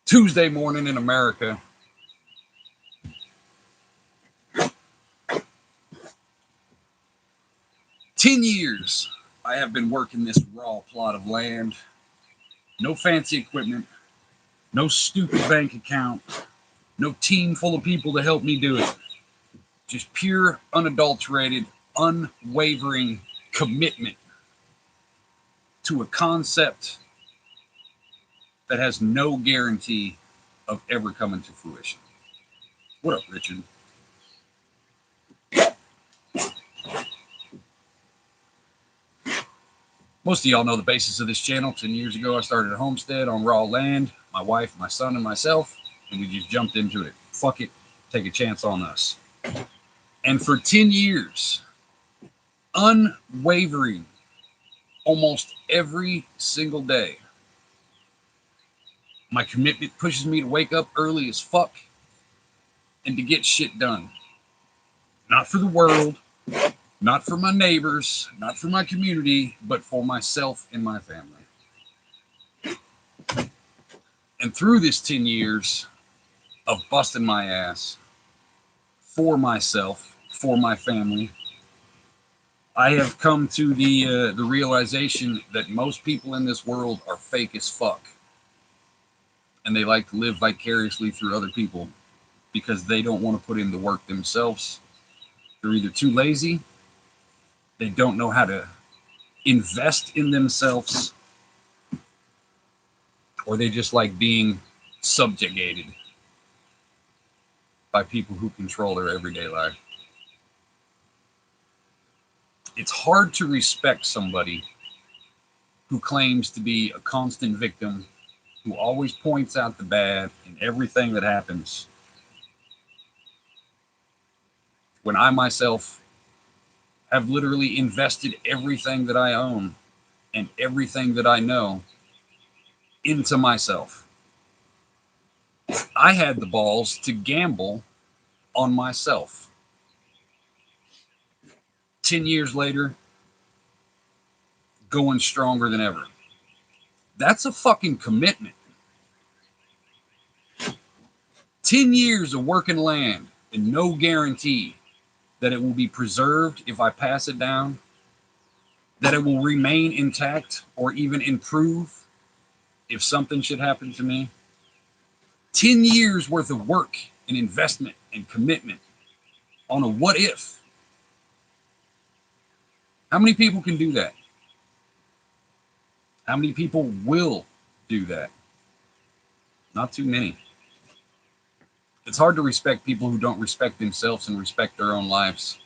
Tuesday morning in America. "10 years I have been working this raw plot of land. No fancy equipment, no stupid bank account, no team full of people to help me do it. Just pure, unadulterated, unwavering commitment to a concept that has no guarantee of ever coming to fruition." What up, Richard? Most of y'all know the basis of this channel. 10 years ago, I started a homestead on raw land. My wife, my son, and myself, and we just jumped into it. Fuck it, take a chance on us. And for 10 years, unwavering, almost every single day, my commitment pushes me to wake up early as fuck and to get shit done. Not for the world, not for my neighbors, not for my community, but for myself and my family. And through this 10 years of busting my ass for myself, for my family, I have come to the realization that most people in this world are fake as fuck. And they like to live vicariously through other people because they don't want to put in the work themselves. They're either too lazy, they don't know how to invest in themselves, or they just like being subjugated by people who control their everyday life. It's hard to respect somebody who claims to be a constant victim, who always points out the bad in everything that happens, when I myself have literally invested everything that I own and everything that I know into myself. I had the balls to gamble on myself. 10 years later, going stronger than ever. That's a fucking commitment. 10 years of working land and no guarantee that it will be preserved if I pass it down, that it will remain intact or even improve if something should happen to me. 10 years worth of work and investment and commitment on a what if. How many people can do that? How many people will do that? Not too many. It's hard to respect people who don't respect themselves and respect their own lives.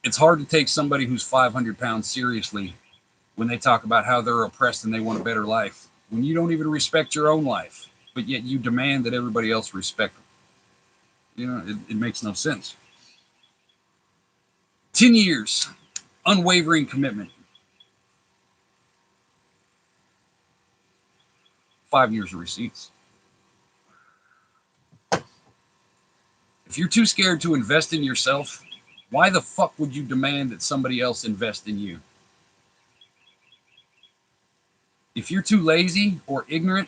It's hard to take somebody who's 500 pounds seriously when they talk about how they're oppressed and they want a better life, when you don't even respect your own life, but yet you demand that everybody else respect them. You know, it makes no sense. 10 years, unwavering commitment. 5 years of receipts. If you're too scared to invest in yourself, why the fuck would you demand that somebody else invest in you? If you're too lazy or ignorant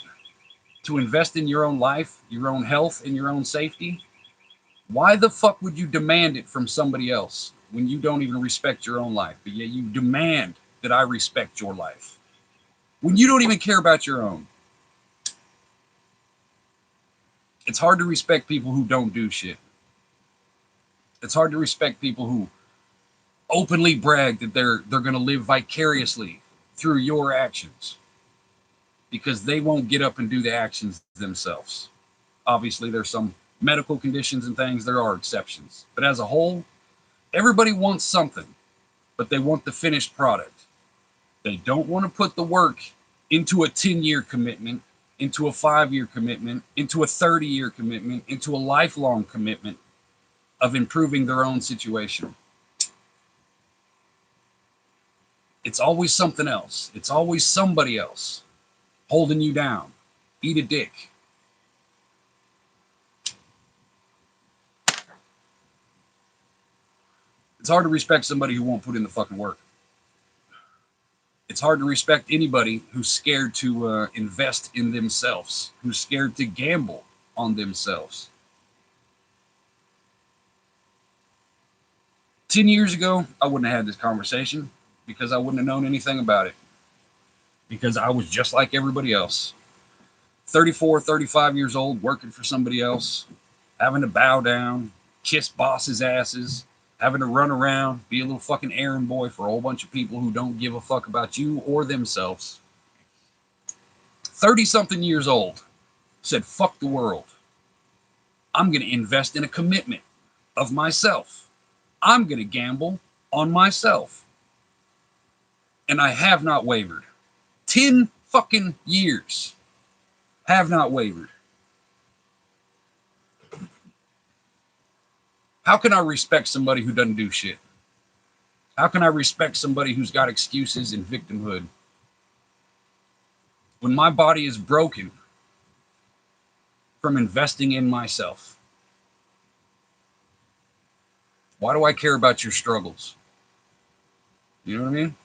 to invest in your own life, your own health, and your own safety, why the fuck would you demand it from somebody else when you don't even respect your own life, but yet you demand that I respect your life when you don't even care about your own? It's hard to respect people who don't do shit. It's hard to respect people who openly brag that they're going to live vicariously through your actions because they won't get up and do the actions themselves. Obviously, there's some medical conditions and things, there are exceptions. But as a whole, everybody wants something, but they want the finished product. They don't want to put the work into a 10-year commitment, into a 5-year commitment, into a 30-year commitment, into a lifelong commitment of improving their own situation. It's always something else. It's always somebody else holding you down. Eat a dick. It's hard to respect somebody who won't put in the fucking work. It's hard to respect anybody who's scared to invest in themselves, who's scared to gamble on themselves. 10 years ago, I wouldn't have had this conversation because I wouldn't have known anything about it. Because I was just like everybody else. 34, 35 years old, working for somebody else, having to bow down, kiss bosses' asses, having to run around, be a little fucking errand boy for a whole bunch of people who don't give a fuck about you or themselves. 30-something years old, said, fuck the world. I'm going to invest in a commitment of myself. I'm going to gamble on myself. And I have not wavered. 10 fucking years. Have not wavered. How can I respect somebody who doesn't do shit? How can I respect somebody who's got excuses and victimhood? When my body is broken from investing in myself. Why do I care about your struggles? You know what I mean?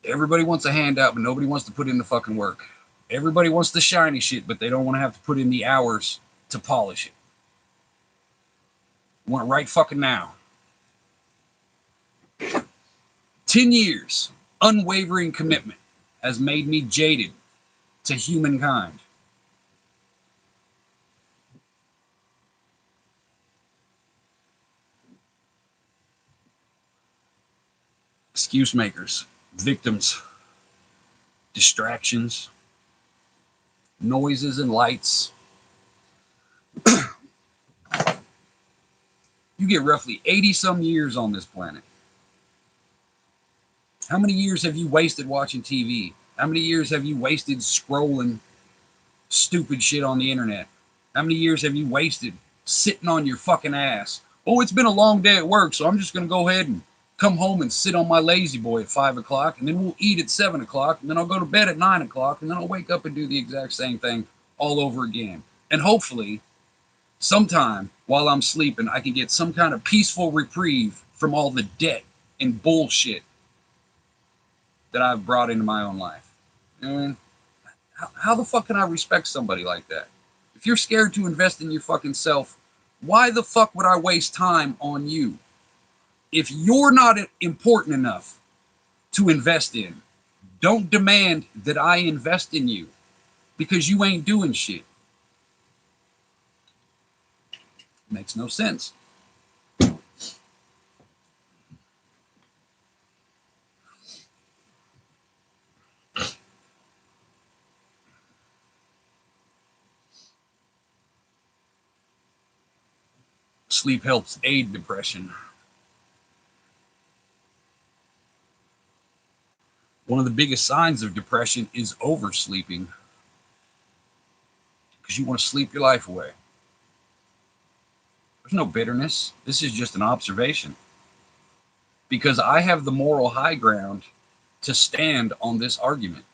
Everybody wants a handout, but nobody wants to put in the fucking work. Everybody wants the shiny shit, but they don't want to have to put in the hours to polish it. Want it right fucking now. 10 years, unwavering commitment has made me jaded to humankind. Excuse makers, victims, distractions, noises and lights. You get roughly 80-some years on this planet. How many years have you wasted watching TV? How many years have you wasted scrolling stupid shit on the internet? How many years have you wasted sitting on your fucking ass? Oh, it's been a long day at work, so I'm just going to go ahead and come home and sit on my lazy boy at 5 o'clock, and then we'll eat at 7 o'clock, and then I'll go to bed at 9 o'clock, and then I'll wake up and do the exact same thing all over again. And hopefully, sometime while I'm sleeping, I can get some kind of peaceful reprieve from all the debt and bullshit that I've brought into my own life. You know what I mean? How the fuck can I respect somebody like that? If you're scared to invest in your fucking self, why the fuck would I waste time on you? If you're not important enough to invest in, don't demand that I invest in you because you ain't doing shit. Makes no sense. Sleep helps aid depression. One of the biggest signs of depression is oversleeping because you want to sleep your life away. There's no bitterness. This is just an observation. Because I have the moral high ground to stand on this argument.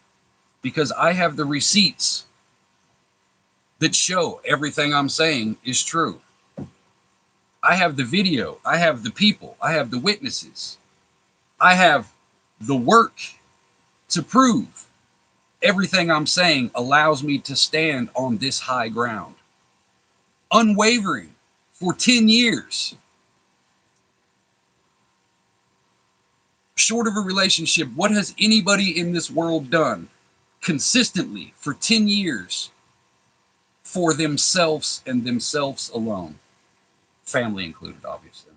Because I have the receipts that show everything I'm saying is true. I have the video. I have the people. I have the witnesses. I have the work to prove everything I'm saying allows me to stand on this high ground. Unwavering for 10 years. Short of a relationship, what has anybody in this world done consistently for 10 years for themselves and themselves alone? Family included, obviously.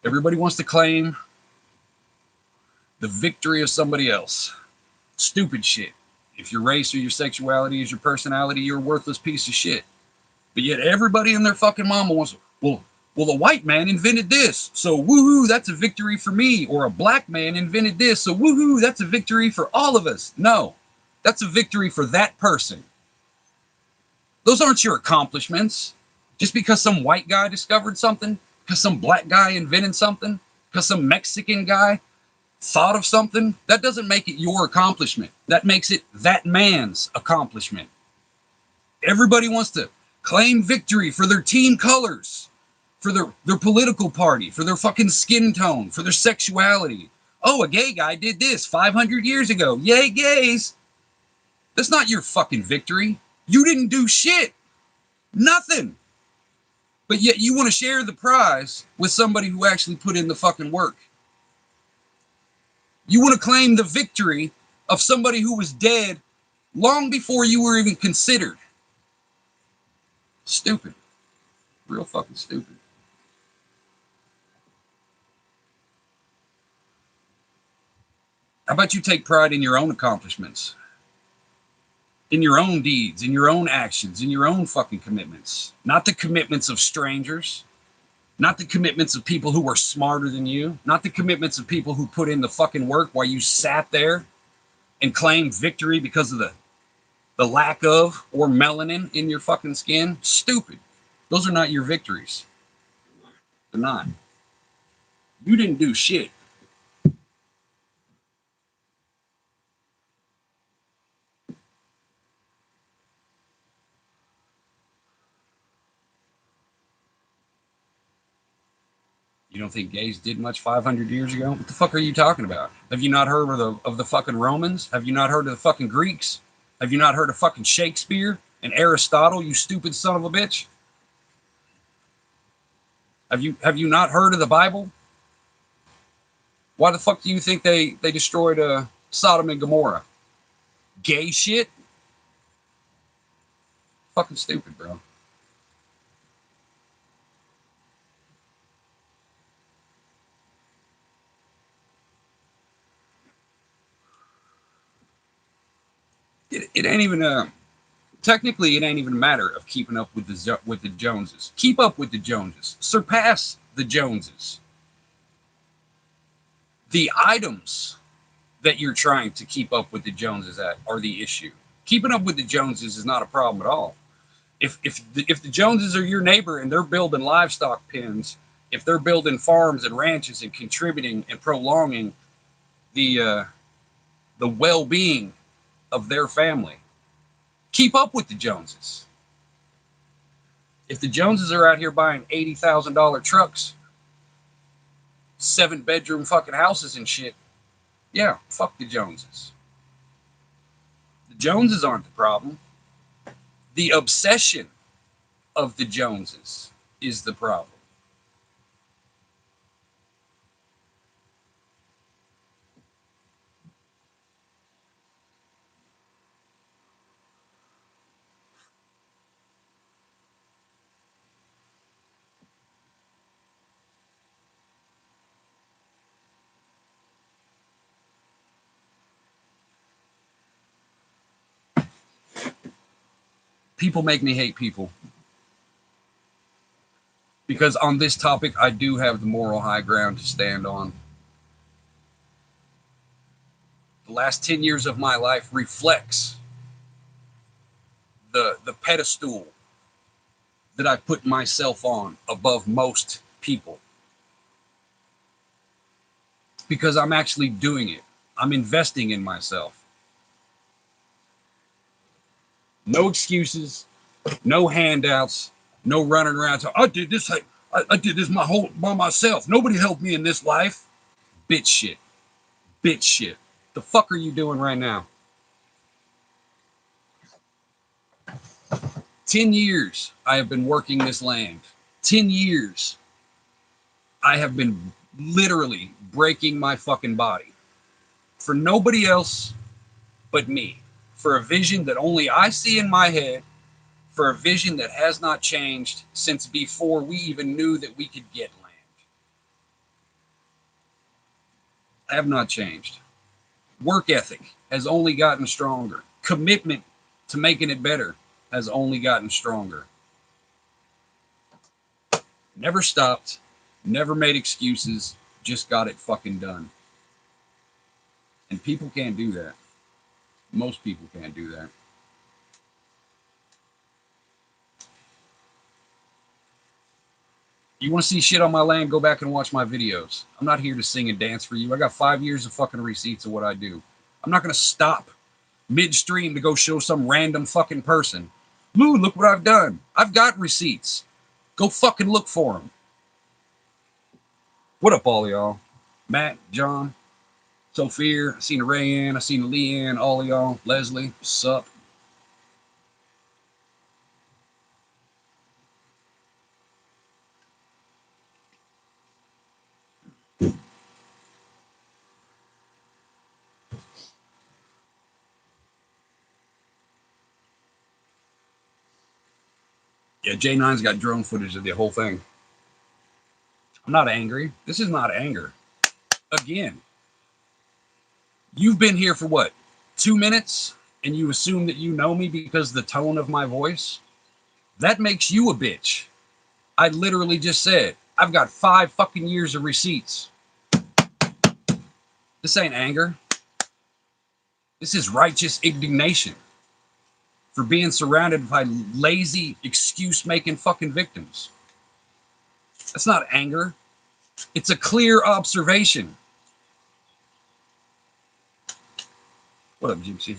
Everybody wants to claim the victory of somebody else. Stupid shit. If your race or your sexuality is your personality, you're a worthless piece of shit. But yet everybody and their fucking mama wants, well, the white man invented this, so woohoo, that's a victory for me. Or a black man invented this, so woohoo, that's a victory for all of us. No, that's a victory for that person. Those aren't your accomplishments. Just because some white guy discovered something, because some black guy invented something, because some Mexican guy thought of something, that doesn't make it your accomplishment. That makes it that man's accomplishment. Everybody wants to claim victory for their team colors, for their political party, for their fucking skin tone, for their sexuality. Oh, a gay guy did this 500 years ago. Yay, gays. That's not your fucking victory. You didn't do shit. Nothing. But yet you want to share the prize with somebody who actually put in the fucking work. You want to claim the victory of somebody who was dead long before you were even considered. Stupid. Real fucking stupid. How about you take pride in your own accomplishments? In your own deeds, in your own actions, in your own fucking commitments. Not the commitments of strangers. Not the commitments of people who are smarter than you. Not the commitments of people who put in the fucking work while you sat there and claimed victory because of the lack of or melanin in your fucking skin. Stupid. Those are not your victories. They're not. You didn't do shit. You don't think gays did much 500 years ago? What the fuck are you talking about? Have you not heard of the fucking Romans? Have you not heard of the fucking Greeks? Have you not heard of fucking Shakespeare and Aristotle, you stupid son of a bitch? Have you not heard of the Bible? Why the fuck do you think they destroyed Sodom and Gomorrah? Gay shit? Fucking stupid, bro. It ain't even technically it ain't even a matter of keeping up with the Joneses. Keep up with the Joneses. Surpass the Joneses. The items that you're trying to keep up with the Joneses at are the issue. Keeping up with the Joneses is not a problem at all. If the Joneses are your neighbor and they're building livestock pens, if they're building farms and ranches and contributing and prolonging the well-being of their family, keep up with the Joneses. If the Joneses are out here buying $80,000 trucks, 7-bedroom fucking houses and shit, yeah, fuck the Joneses. The Joneses aren't the problem. The obsession of the Joneses is the problem. People make me hate people. Because on this topic, I do have the moral high ground to stand on. The last 10 years of my life reflects the pedestal that I put myself on above most people. Because I'm actually doing it. I'm investing in myself. No excuses, no handouts, no running around. I did this. I did this by myself. Nobody helped me in this life. Bitch shit. Bitch shit. The fuck are you doing right now? 10 years I have been working this land. 10 years I have been literally breaking my fucking body for nobody else but me, for a vision that only I see in my head, for a vision that has not changed since before we even knew that we could get land. I have not changed. Work ethic has only gotten stronger. Commitment to making it better has only gotten stronger. Never stopped, never made excuses, just got it fucking done. And people can't do that. Most people can't do that. You want to see shit on my land? Go back and watch my videos. I'm not here to sing and dance for you. I got 5 years of fucking receipts of what I do. I'm not going to stop midstream to go show some random fucking person. Ooh, look what I've done. I've got receipts. Go fucking look for them. What up, all y'all? Matt, John, Sophia, I seen a Rayanne, I seen a Leanne, all y'all. Leslie, sup? Yeah, J9's got drone footage of the whole thing. I'm not angry. This is not anger. Again, you've been here for what? 2 minutes? And you assume that you know me because of the tone of my voice? That makes you a bitch. I literally just said, I've got 5 fucking years of receipts. This ain't anger. This is righteous indignation for being surrounded by lazy, excuse-making fucking victims. That's not anger. It's a clear observation. What up, Gypsy?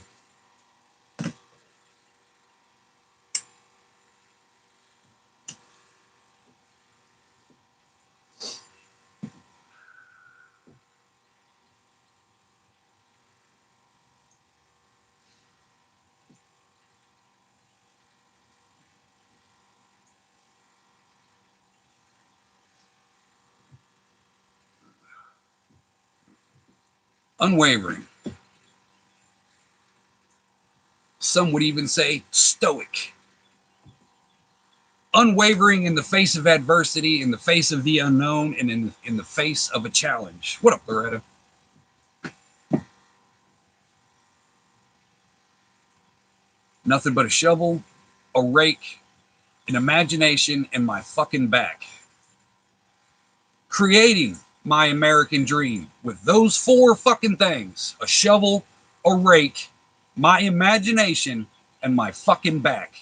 Unwavering. Some would even say stoic. Unwavering in the face of adversity, in the face of the unknown, and in the face of a challenge. What up, Loretta? Nothing but a shovel, a rake, an imagination, and my fucking back. Creating my American dream with those 4 fucking things: a shovel, a rake, my imagination, and my fucking back.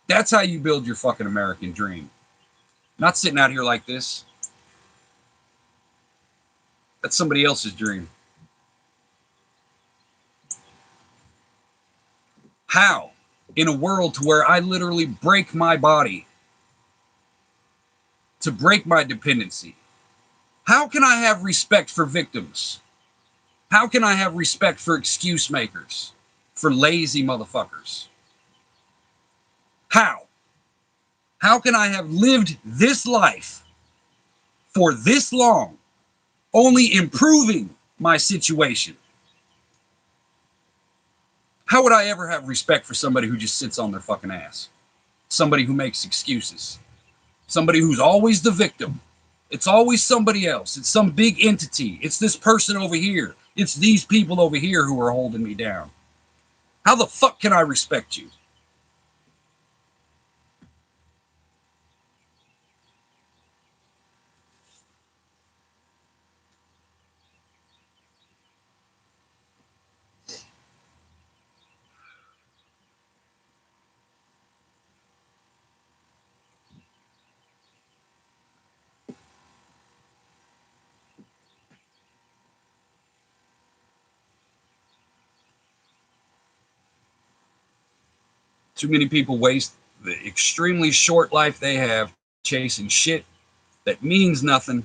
That's how you build your fucking American dream. Not sitting out here like this. That's somebody else's dream. How? In a world to where I literally break my body to break my dependency. How can I have respect for victims? How can I have respect for excuse makers? For lazy motherfuckers? How? How can I have lived this life for this long, only improving my situation? How would I ever have respect for somebody who just sits on their fucking ass? Somebody who makes excuses. Somebody who's always the victim. It's always somebody else. It's some big entity. It's this person over here. It's these people over here who are holding me down. How the fuck can I respect you? Too many people waste the extremely short life they have chasing shit that means nothing.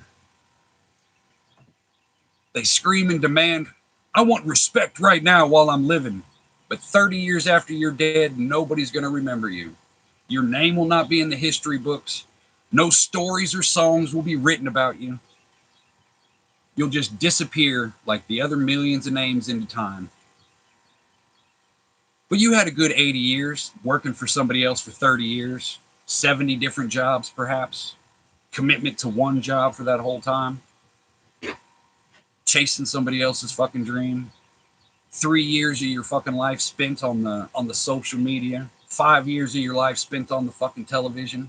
They scream and demand, I want respect right now while I'm living. But 30 years after you're dead, nobody's going to remember you. Your name will not be in the history books. No stories or songs will be written about you. You'll just disappear like the other millions of names into time. But you had a good 80 years working for somebody else for 30 years, 70 different jobs perhaps, commitment to one job for that whole time, chasing somebody else's fucking dream. 3 years of your fucking life spent on the social media, 5 years of your life spent on the fucking television.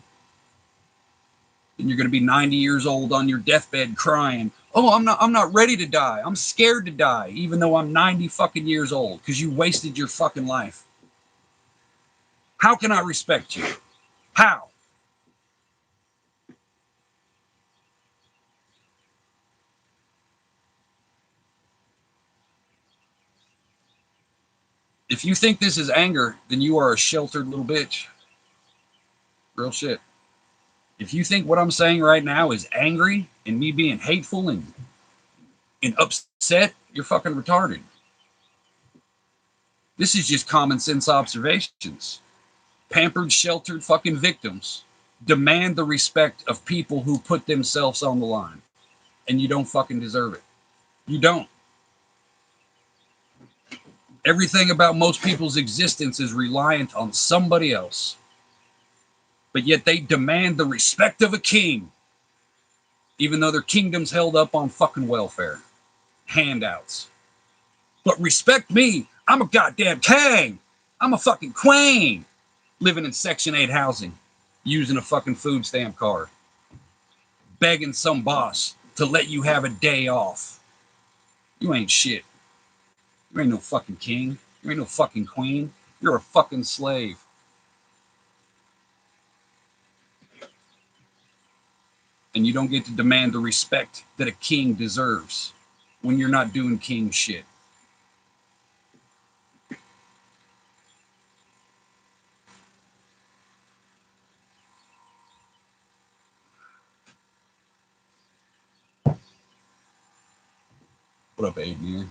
And you're going to be 90 years old on your deathbed crying, oh, I'm not ready to die. I'm scared to die, even though I'm 90 fucking years old, because you wasted your fucking life. How can I respect you? How? If you think this is anger, then you are a sheltered little bitch. Real shit. If you think what I'm saying right now is angry and me being hateful and upset, you're fucking retarded. This is just common sense observations. Pampered, sheltered fucking victims demand the respect of people who put themselves on the line. And you don't fucking deserve it. You don't. Everything about most people's existence is reliant on somebody else. But yet they demand the respect of a king, even though their kingdom's held up on fucking welfare, handouts. But respect me. I'm a goddamn king. I'm a fucking queen living in Section 8 housing, using a fucking food stamp card, begging some boss to let you have a day off. You ain't shit. You ain't no fucking king. You ain't no fucking queen. You're a fucking slave. And you don't get to demand the respect that a king deserves when you're not doing king shit. What up, Aiden?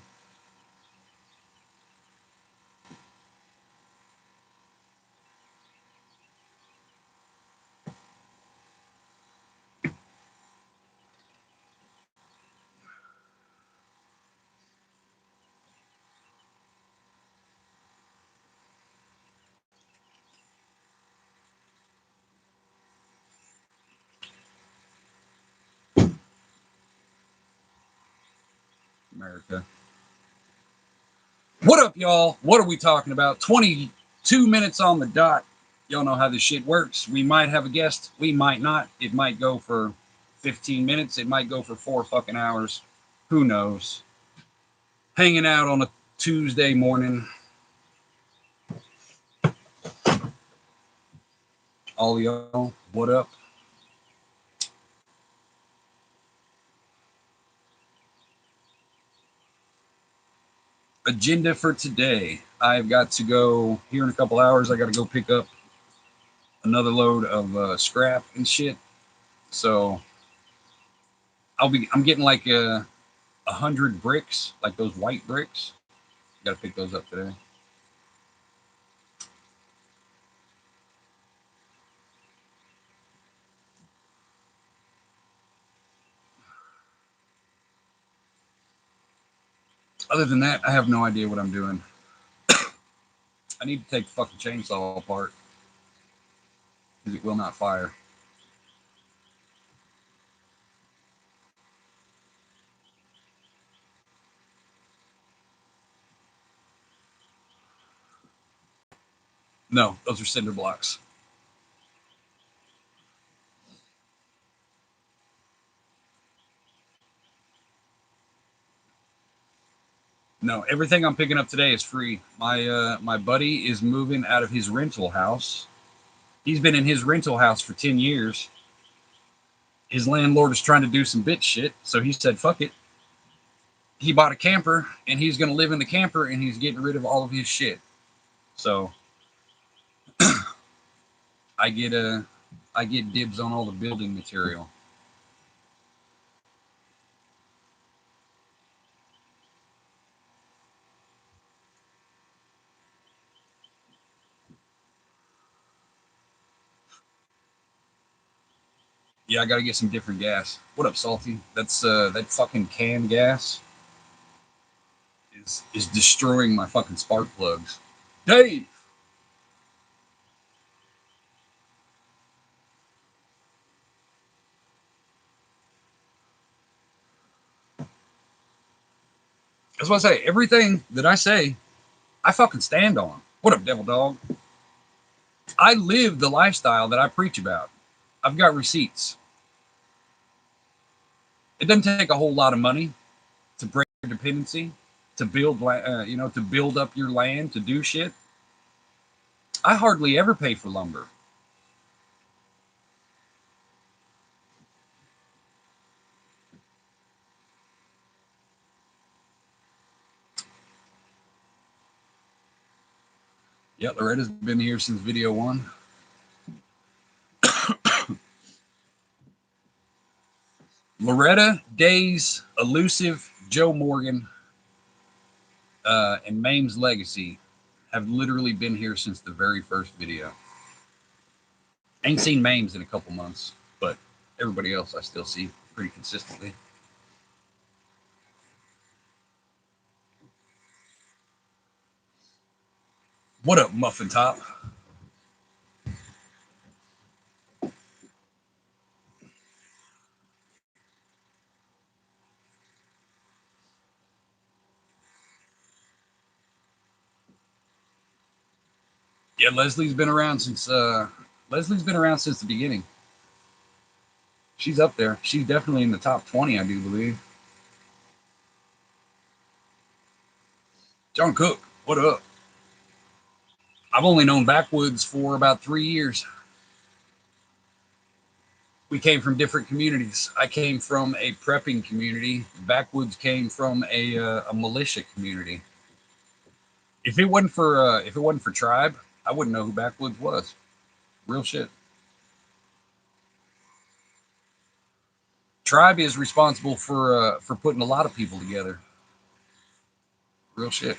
America. What up, y'all? What are we talking about? 22 minutes on the dot. Y'all know how this shit works. We might have a guest. We might not. It might go for 15 minutes. It might go for 4 fucking hours. Who knows? Hanging out on a Tuesday morning. All y'all, what up? Agenda for today. I've got to go here in a couple hours. I got to go pick up another load of scrap and shit. So I'm getting like 100 bricks, like those white bricks. Got to pick those up today. Other than that, I have no idea what I'm doing. I need to take the fucking chainsaw apart because it will not fire. No, those are cinder blocks. No, everything I'm picking up today is free. My buddy is moving out of his rental house. He's been in his rental house for 10 years. His landlord is trying to do some bitch shit, so he said, fuck it. He bought a camper, and he's going to live in the camper, and he's getting rid of all of his shit. So I get I get dibs on all the building material. Yeah, I got to get some different gas. What up, Salty? That's that fucking canned gas is destroying my fucking spark plugs. Dave, that's what I say. Everything that I say, I fucking stand on. What up, Devil Dog? I live the lifestyle that I preach about. I've got receipts. It doesn't take a whole lot of money to break your dependency, to build, to build up your land, to do shit. I hardly ever pay for lumber. Yeah, Loretta's been here since video one. Loretta, Days, Elusive, Joe Morgan, and Mame's Legacy have literally been here since the very first video. Ain't seen Mame's in a couple months, but everybody else I still see pretty consistently. What up, Muffin Top? Yeah, Leslie's been around since the beginning. She's up there. She's definitely in the top 20, I do believe. John Cook, what up? I've only known Backwoods for about 3 years. We came from different communities. I came from a prepping community. Backwoods came from a militia community. If it wasn't for Tribe, I wouldn't know who Backwoods was. Real shit. Tribe is responsible for putting a lot of people together. Real shit.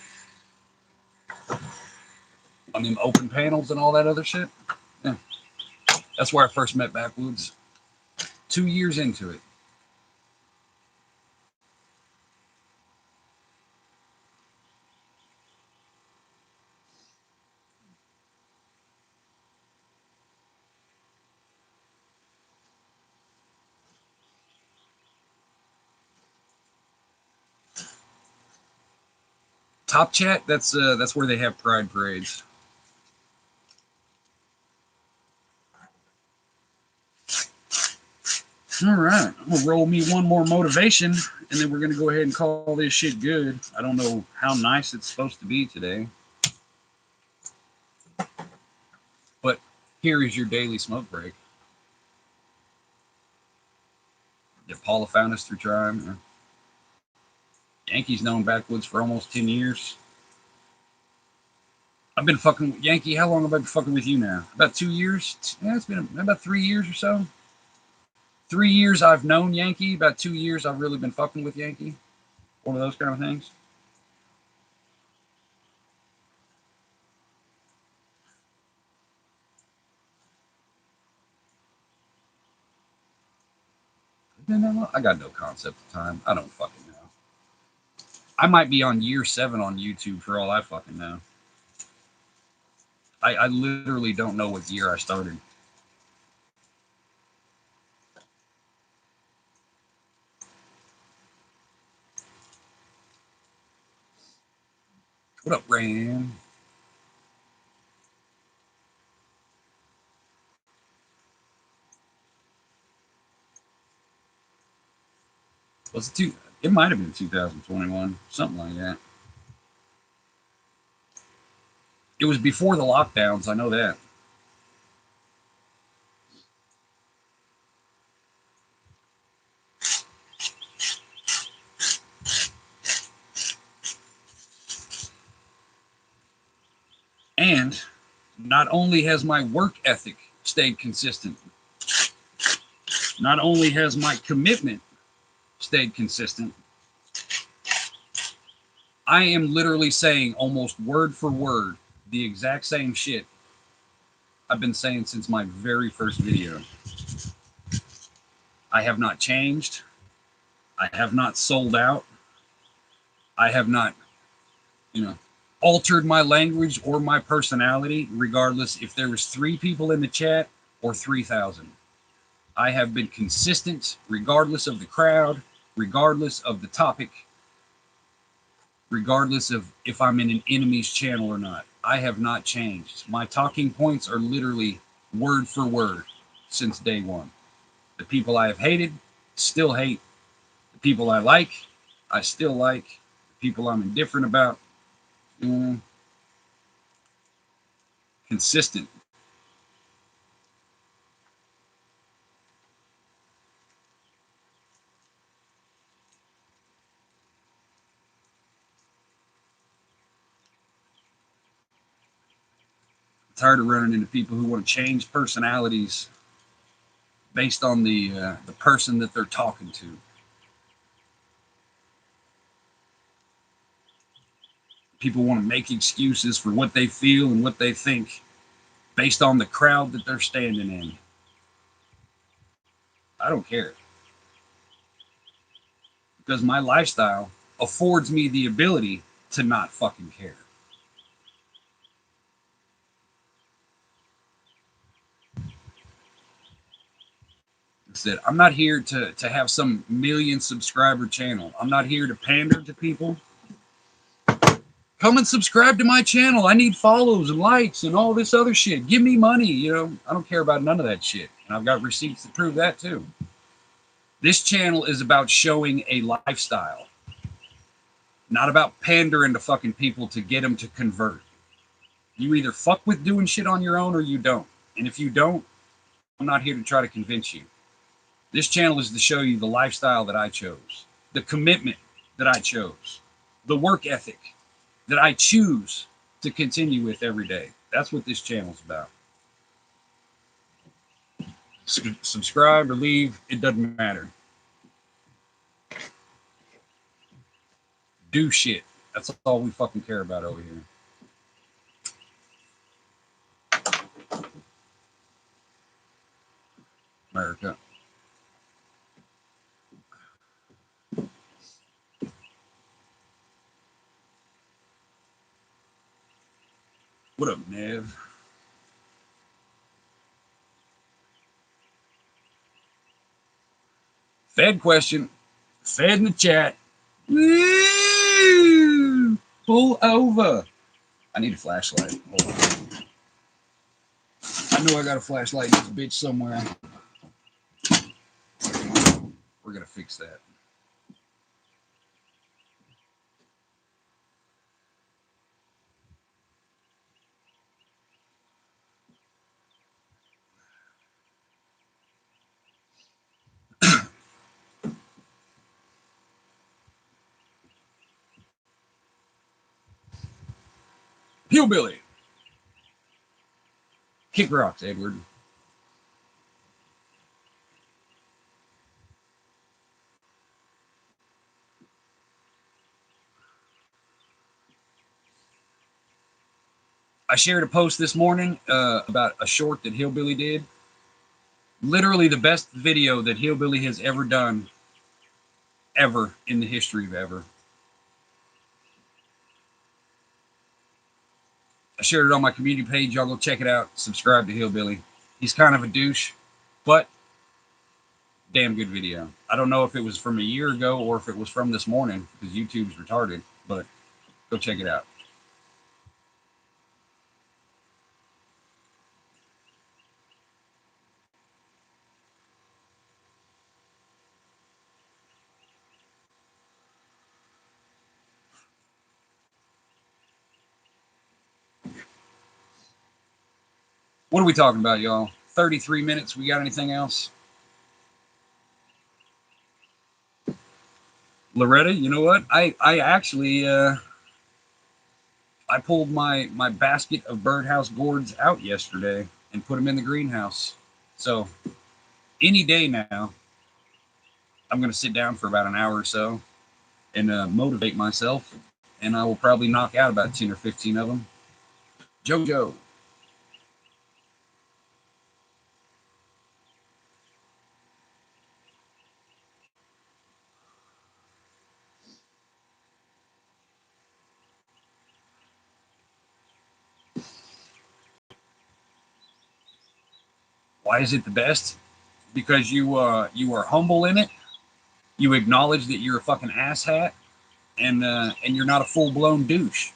On them open panels and all that other shit. Yeah. That's where I first met Backwoods. 2 years into it. Top Chat, that's where they have pride parades. All right, I'm gonna roll me one more motivation, and then we're gonna go ahead and call this shit good. I don't know how nice it's supposed to be today, but here is your daily smoke break. Yeah, Paula found us through Tribe. Yankee's known Backwoods for almost 10 years. I've been fucking Yankee. How long have I been fucking with you now? About 2 years. Yeah, it's been about 3 years or so. 3 years I've known Yankee. About 2 years I've really been fucking with Yankee. One of those kind of things. I got no concept of time. I don't fucking know. I might be on year 7 on YouTube for all I fucking know. I literally don't know what year I started. What up, Ram? Was it two? It might have been 2021, something like that. It was before the lockdowns. I know that. And not only has my work ethic stayed consistent, not only has my commitment stayed consistent, I am literally saying almost word for word the exact same shit I've been saying since my very first video. I have not changed. I have not sold out. I have not, you know, altered my language or my personality, regardless if there was 3 people in the chat or 3,000. I have been consistent, regardless of the crowd, regardless of the topic, regardless of if I'm in an enemy's channel or not. I have not changed. My talking points are literally word for word since day one. The people I have hated still hate. The people I like, I still like. The people I'm indifferent about, mm, consistent. Tired of running into people who want to change personalities based on the person that they're talking to. People want to make excuses for what they feel and what they think based on the crowd that they're standing in. I don't care. Because my lifestyle affords me the ability to not fucking care. Said, I'm not here to have some million subscriber channel. I'm not here to pander to people. Come and subscribe to my channel. I need follows and likes and all this other shit. Give me money. You know, I don't care about none of that shit. And I've got receipts to prove that too. This channel is about showing a lifestyle, not about pandering to fucking people to get them to convert. You either fuck with doing shit on your own or you don't. And if you don't, I'm not here to try to convince you. This channel is to show you the lifestyle that I chose, the commitment that I chose, the work ethic that I choose to continue with every day. That's what this channel's about. Subscribe or leave, it doesn't matter. Do shit. That's all we fucking care about over here. America. What up, Nev? Fed question. Fed in the chat. Woo! Pull over. I need a flashlight. Hold on. I know I got a flashlight in this bitch somewhere. We're going to fix that. Hillbilly. Kick rocks, Edward. I shared a post this morning about a short that Hillbilly did. Literally the best video that Hillbilly has ever done, ever in the history of ever. I shared it on my community page. Y'all go check it out. Subscribe to Hillbilly. He's kind of a douche, but damn good video. I don't know if it was from a year ago or if it was from this morning because YouTube's retarded, but go check it out. What are we talking about, y'all? 33 minutes. We got anything else? Loretta, you know what? I actually I pulled my basket of birdhouse gourds out yesterday and put them in the greenhouse. So any day now, I'm going to sit down for about an hour or so and motivate myself, and I will probably knock out about 10 or 15 of them. Jojo. Why is it the best? Because you are humble in it. You acknowledge that you're a fucking asshat, and you're not a full blown douche.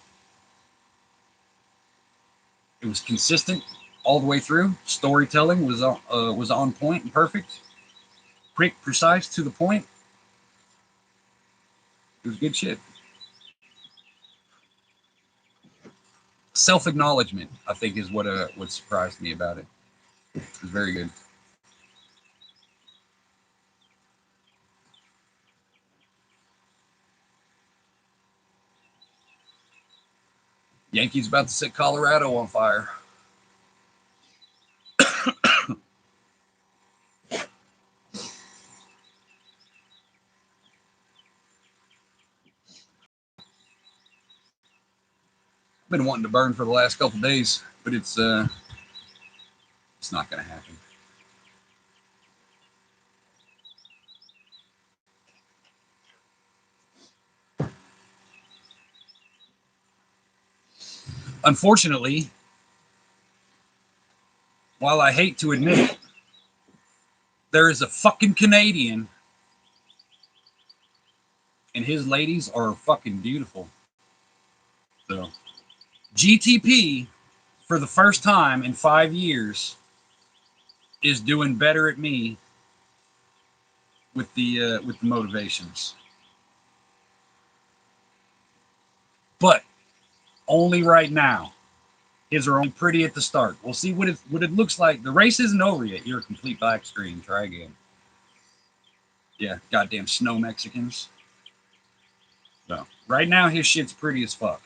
It was consistent all the way through. Storytelling was on point and perfect. Quick, precise, to the point. It was good shit. Self acknowledgement, I think, is what surprised me about it. It was very good. Yankees about to set Colorado on fire. Been wanting to burn for the last couple days, but it's not gonna happen. Unfortunately, while I hate to admit it, there is a fucking Canadian, and his ladies are fucking beautiful. So, GTP, for the first time in 5 years, is doing better at me with the motivations, but only right now. His are only pretty at the start. We'll see what it looks like. The race isn't over yet. You're a complete black screen. Try again. Yeah, goddamn snow Mexicans. So right now his shit's pretty as fuck.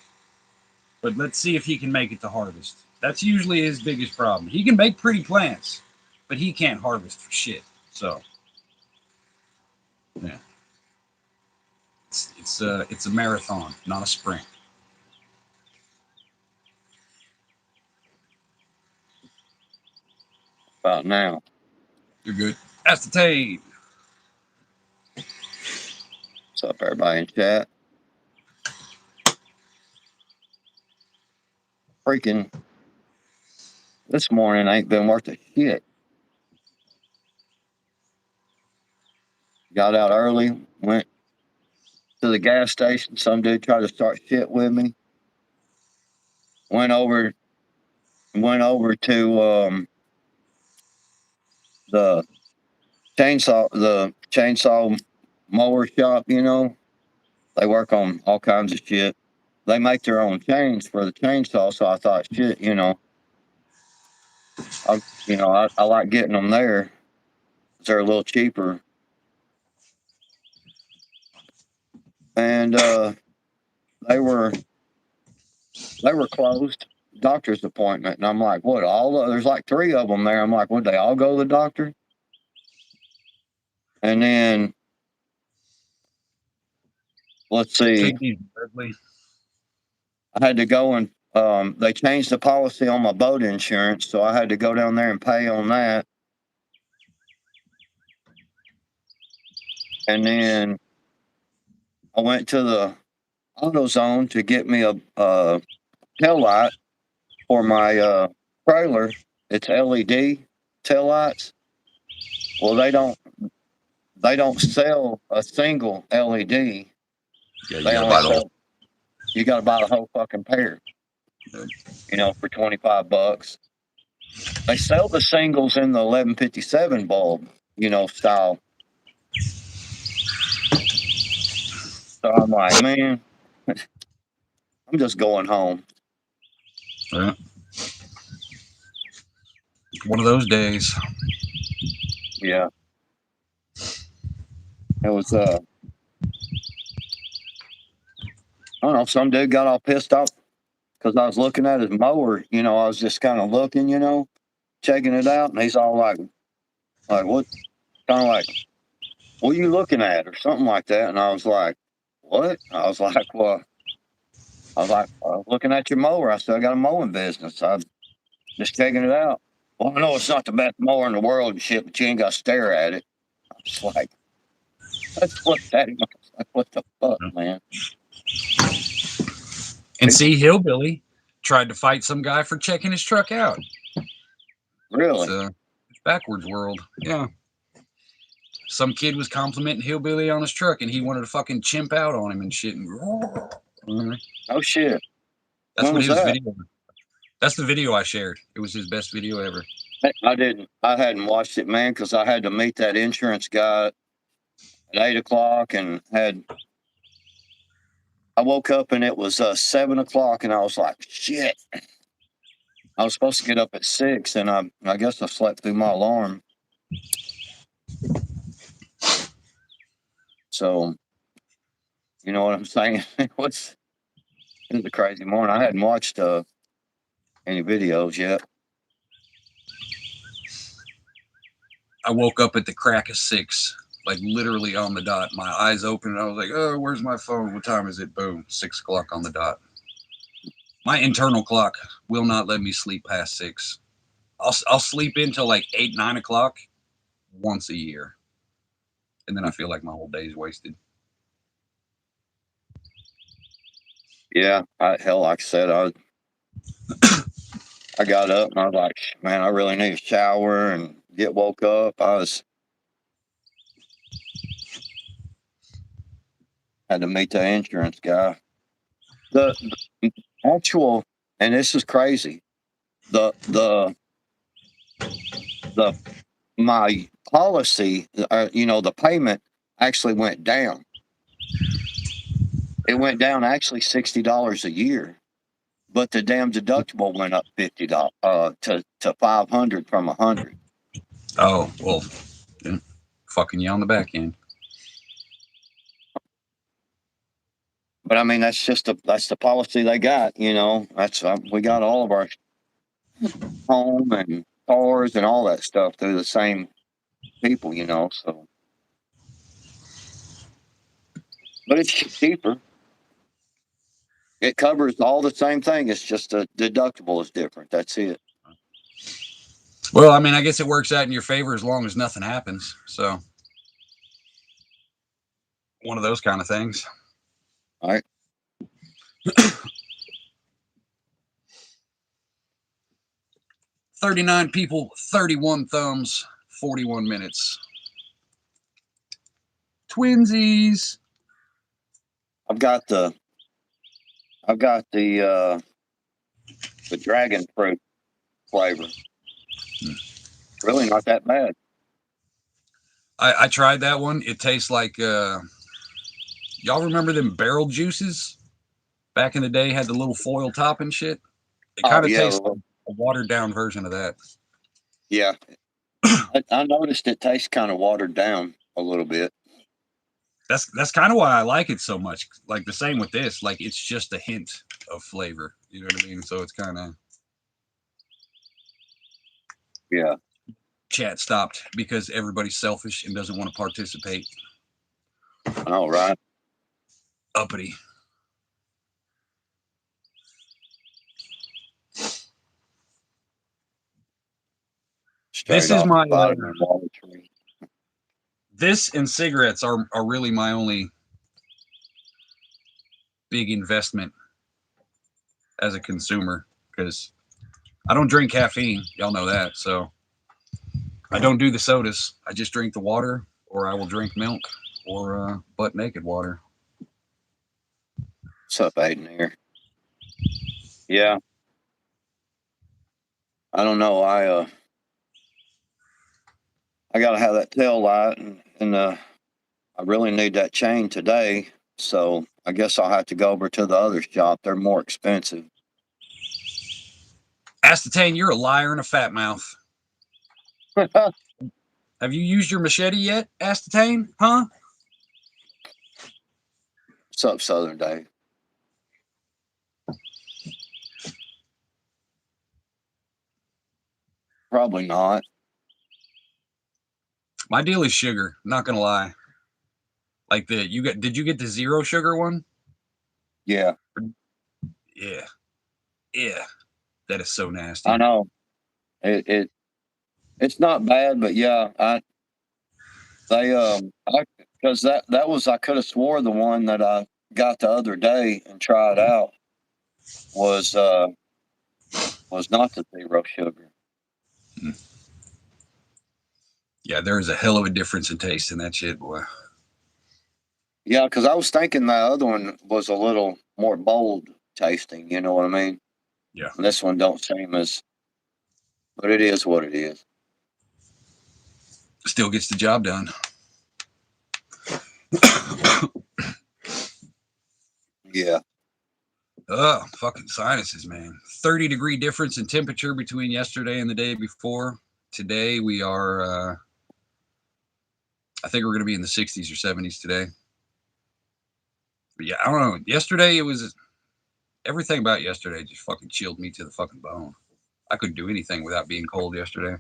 But let's see if he can make it to harvest. That's usually his biggest problem. He can make pretty plants, but he can't harvest for shit. So yeah, it's a marathon, not a sprint. About now. You're good. Acetate. What's up, everybody in chat? Freaking this morning ain't been worth a shit. Got out early, went to the gas station. Some dude tried to start shit with me. Went over to the chainsaw mower shop. You know, they work on all kinds of shit. They make their own chains for the chainsaw, so I thought, shit, you know, I like getting them there. They're a little cheaper, and they were closed. Doctor's appointment, and I'm like, what? There's like 3 of them there. I'm like, would they all go to the doctor? And then let's see, I had to go and they changed the policy on my boat insurance, so I had to go down there and pay on that. And then I went to the AutoZone to get me a tail light for my trailer. It's LED tail lights. Well, they don't sell a single LED. Yeah, you gotta buy the whole fucking pair. You know, for $25. They sell the singles in the 1157 bulb, you know, style. So I'm like, man, I'm just going home. Yeah. One of those days. Yeah. It was I don't know, some dude got all pissed off because I was looking at his mower. You know, I was just kind of looking, you know, checking it out, and he's all like what? Kind of like, what are you looking at, or something like that. And I was like, what? I was like, looking at your mower. I said, I got a mowing business. I'm just checking it out. Well, I know it's not the best mower in the world and shit, but you ain't got to stare at it. I was like, that's what that is. Like, what the fuck, man? And see, Hillbilly tried to fight some guy for checking his truck out. Really? It's backwards world. Yeah. Some kid was complimenting Hillbilly on his truck, and he wanted to fucking chimp out on him and shit. Oh shit! That's what his video. That's the video I shared. It was his best video ever. I didn't. I hadn't watched it, man, because I had to meet that insurance guy at 8 o'clock, and I woke up and it was 7 o'clock, and I was like, shit. I was supposed to get up at 6, and I guess I slept through my alarm. So, you know what I'm saying? It was a crazy morning. I hadn't watched any videos yet. I woke up at the crack of 6, like literally on the dot. My eyes open, and I was like, oh, where's my phone? What time is it? Boom, 6 o'clock on the dot. My internal clock will not let me sleep past 6. I'll sleep until like 8, 9 o'clock once a year, and then I feel like my whole day is wasted. Yeah, hell, like I said, I got up and I was like, man, I really need a shower and get woke up. Had to meet the insurance guy. The actual, and this is crazy. The the my policy, the payment actually went down. It went down actually $60 a year, but the damn deductible went up $50 to 500 from 100. Oh well, yeah, fucking you on the back end. But I mean, that's the policy they got. That's we got all of our home and cars and all that stuff through the same people. So, but it's cheaper. It covers all the same thing. It's just the deductible is different. That's it. Well, I mean, I guess it works out in your favor as long as nothing happens. So, one of those kind of things. All right. 39 people, 31 thumbs, 41 minutes. Twinsies. I've got the dragon fruit flavor. Really not that bad. I tried that one. It tastes like y'all remember them barrel juices? Back in the day had the little foil top and shit. It Oh kind of yeah, tastes like a watered down version of that. yeah. I noticed it tastes kind of watered down a little bit. That's kind of why I like it so much. Like the same with this. Like it's just a hint of flavor. You know what I mean? So it's kind of Yeah. chat stopped because everybody's selfish and doesn't want to participate. All right. Uppity. This Straight is off the my vitamin water tree. this and cigarettes are really my only big investment as a consumer because I don't drink caffeine. Y'all know that. So I don't do the sodas. I just drink the water, or I will drink milk or butt naked water. What's up, Aiden here? Yeah. I don't know. I gotta have that tail light and I really need that chain today. So I guess I'll have to go over to the other shop. They're more expensive. Ascertain, you're a liar and a fat mouth. What's Have you used your machete yet, Ascertain? Huh? up, Southern Dave? Probably not. My deal is sugar. Not gonna lie. Like did you get the zero sugar one? Yeah, Yeah. Yeah. That is so I nasty. know. It's not bad, but yeah, because that was I could have swore the one that I got the other day and tried out was uh was not the zero sugar. Yeah, there is a hell of a difference in taste in that shit, boy. Yeah, because I was thinking that other one was a little more bold tasting. You know what I mean? Yeah. And this one don't seem as, but it is what it is. Still gets the job done. Yeah. Oh, fucking sinuses, man. 30-degree difference in temperature between yesterday and the day before. Today we are I think we're gonna be in the 60s or 70s today. But yeah, I don't know. Yesterday it was everything about yesterday just fucking chilled me to the fucking bone. I couldn't do anything without being cold yesterday.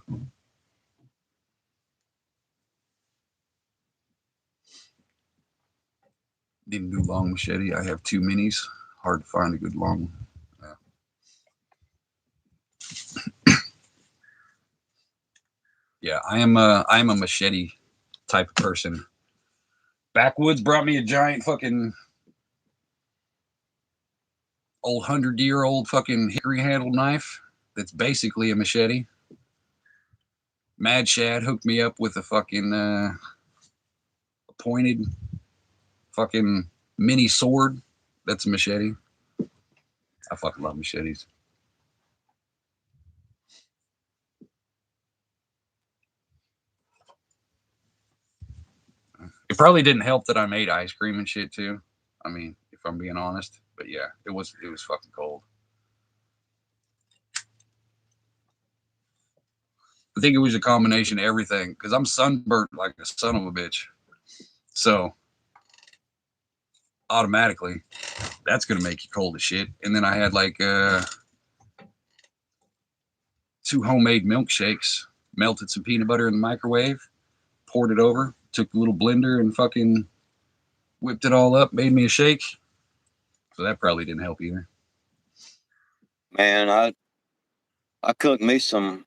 Need a new long machete. I have two minis. Hard to find a good long one. Yeah, I am a machete type of person. Backwoods brought me a giant fucking old 100-year-old fucking hickory handled knife that's basically a machete. Mad Shad hooked me up with a fucking pointed fucking mini sword. That's a machete. I fucking love machetes. It probably didn't help that I made ice cream and shit too. I mean, if I'm being honest, but yeah, it was fucking cold. I think it was a combination of everything because I'm sunburnt like a son of a bitch. So automatically, that's gonna make you cold as shit. And then I had like two homemade milkshakes, melted some peanut butter in the microwave, poured it over, took a little blender and fucking whipped it all up, made me a shake. So that probably didn't help either. Man, I cooked me some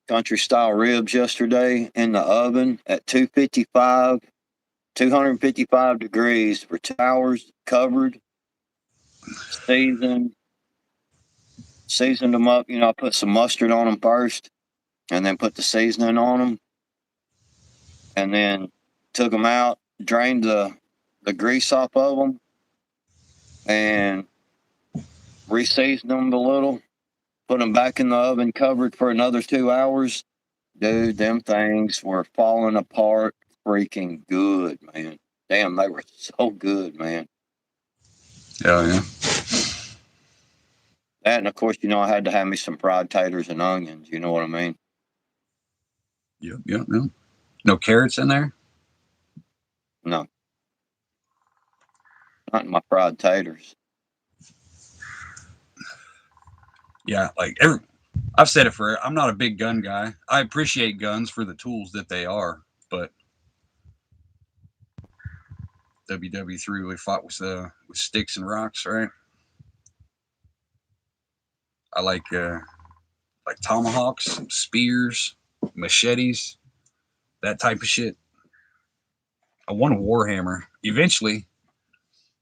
country style ribs yesterday in the oven at 255 degrees for 2 hours, covered, seasoned, seasoned them up. You know, I put some mustard on them first, and then put the seasoning on them, and then took them out, drained the grease off of them, and reseasoned them a little. Put them back in the oven, covered for another 2 hours. Dude, them things were falling apart freaking good, man. Damn, they were so good, man. Yeah, yeah. That, and of course, you know, I had to have me some fried taters and onions. You know what I mean? Yep, yep, yep. No carrots in there? No, not in my fried taters. Yeah, I've said it for I'm not a big gun guy. I appreciate guns for the tools that they are, but WW3 we fought with sticks and rocks, right? I like tomahawks, spears, machetes, that type of shit. I want a warhammer. Eventually,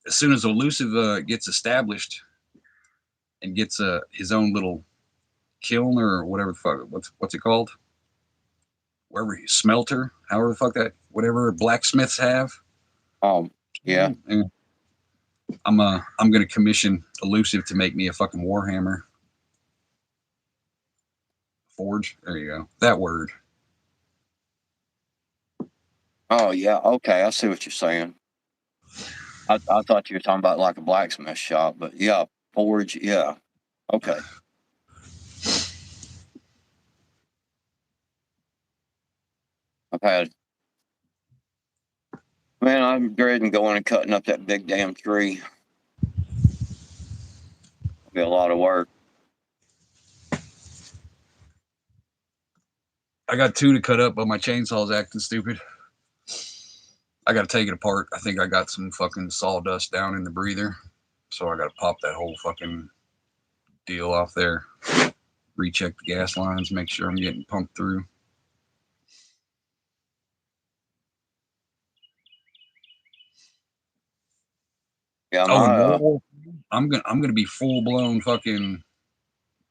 as soon as elusive gets established and gets his own little kiln or whatever the fuck, what's it called? Wherever smelter, however the fuck that, whatever blacksmiths have. Yeah. And I'm gonna commission elusive to make me a fucking warhammer forge. There you go. That word. Oh, yeah. Okay, I see what you're saying. I thought you were talking about like a blacksmith shop, but yeah, forge. Yeah. Okay. I've had, man, I'm dreading going and cutting up that big damn tree. It'll be a lot of work. I got two to cut up, but my chainsaw's acting stupid. I got to take it apart. I think I got some fucking sawdust down in the breather, so I got to pop that whole fucking deal off there. Recheck the gas lines, make sure I'm getting pumped through. Yeah, Oh, and my, I'm gonna be full blown fucking.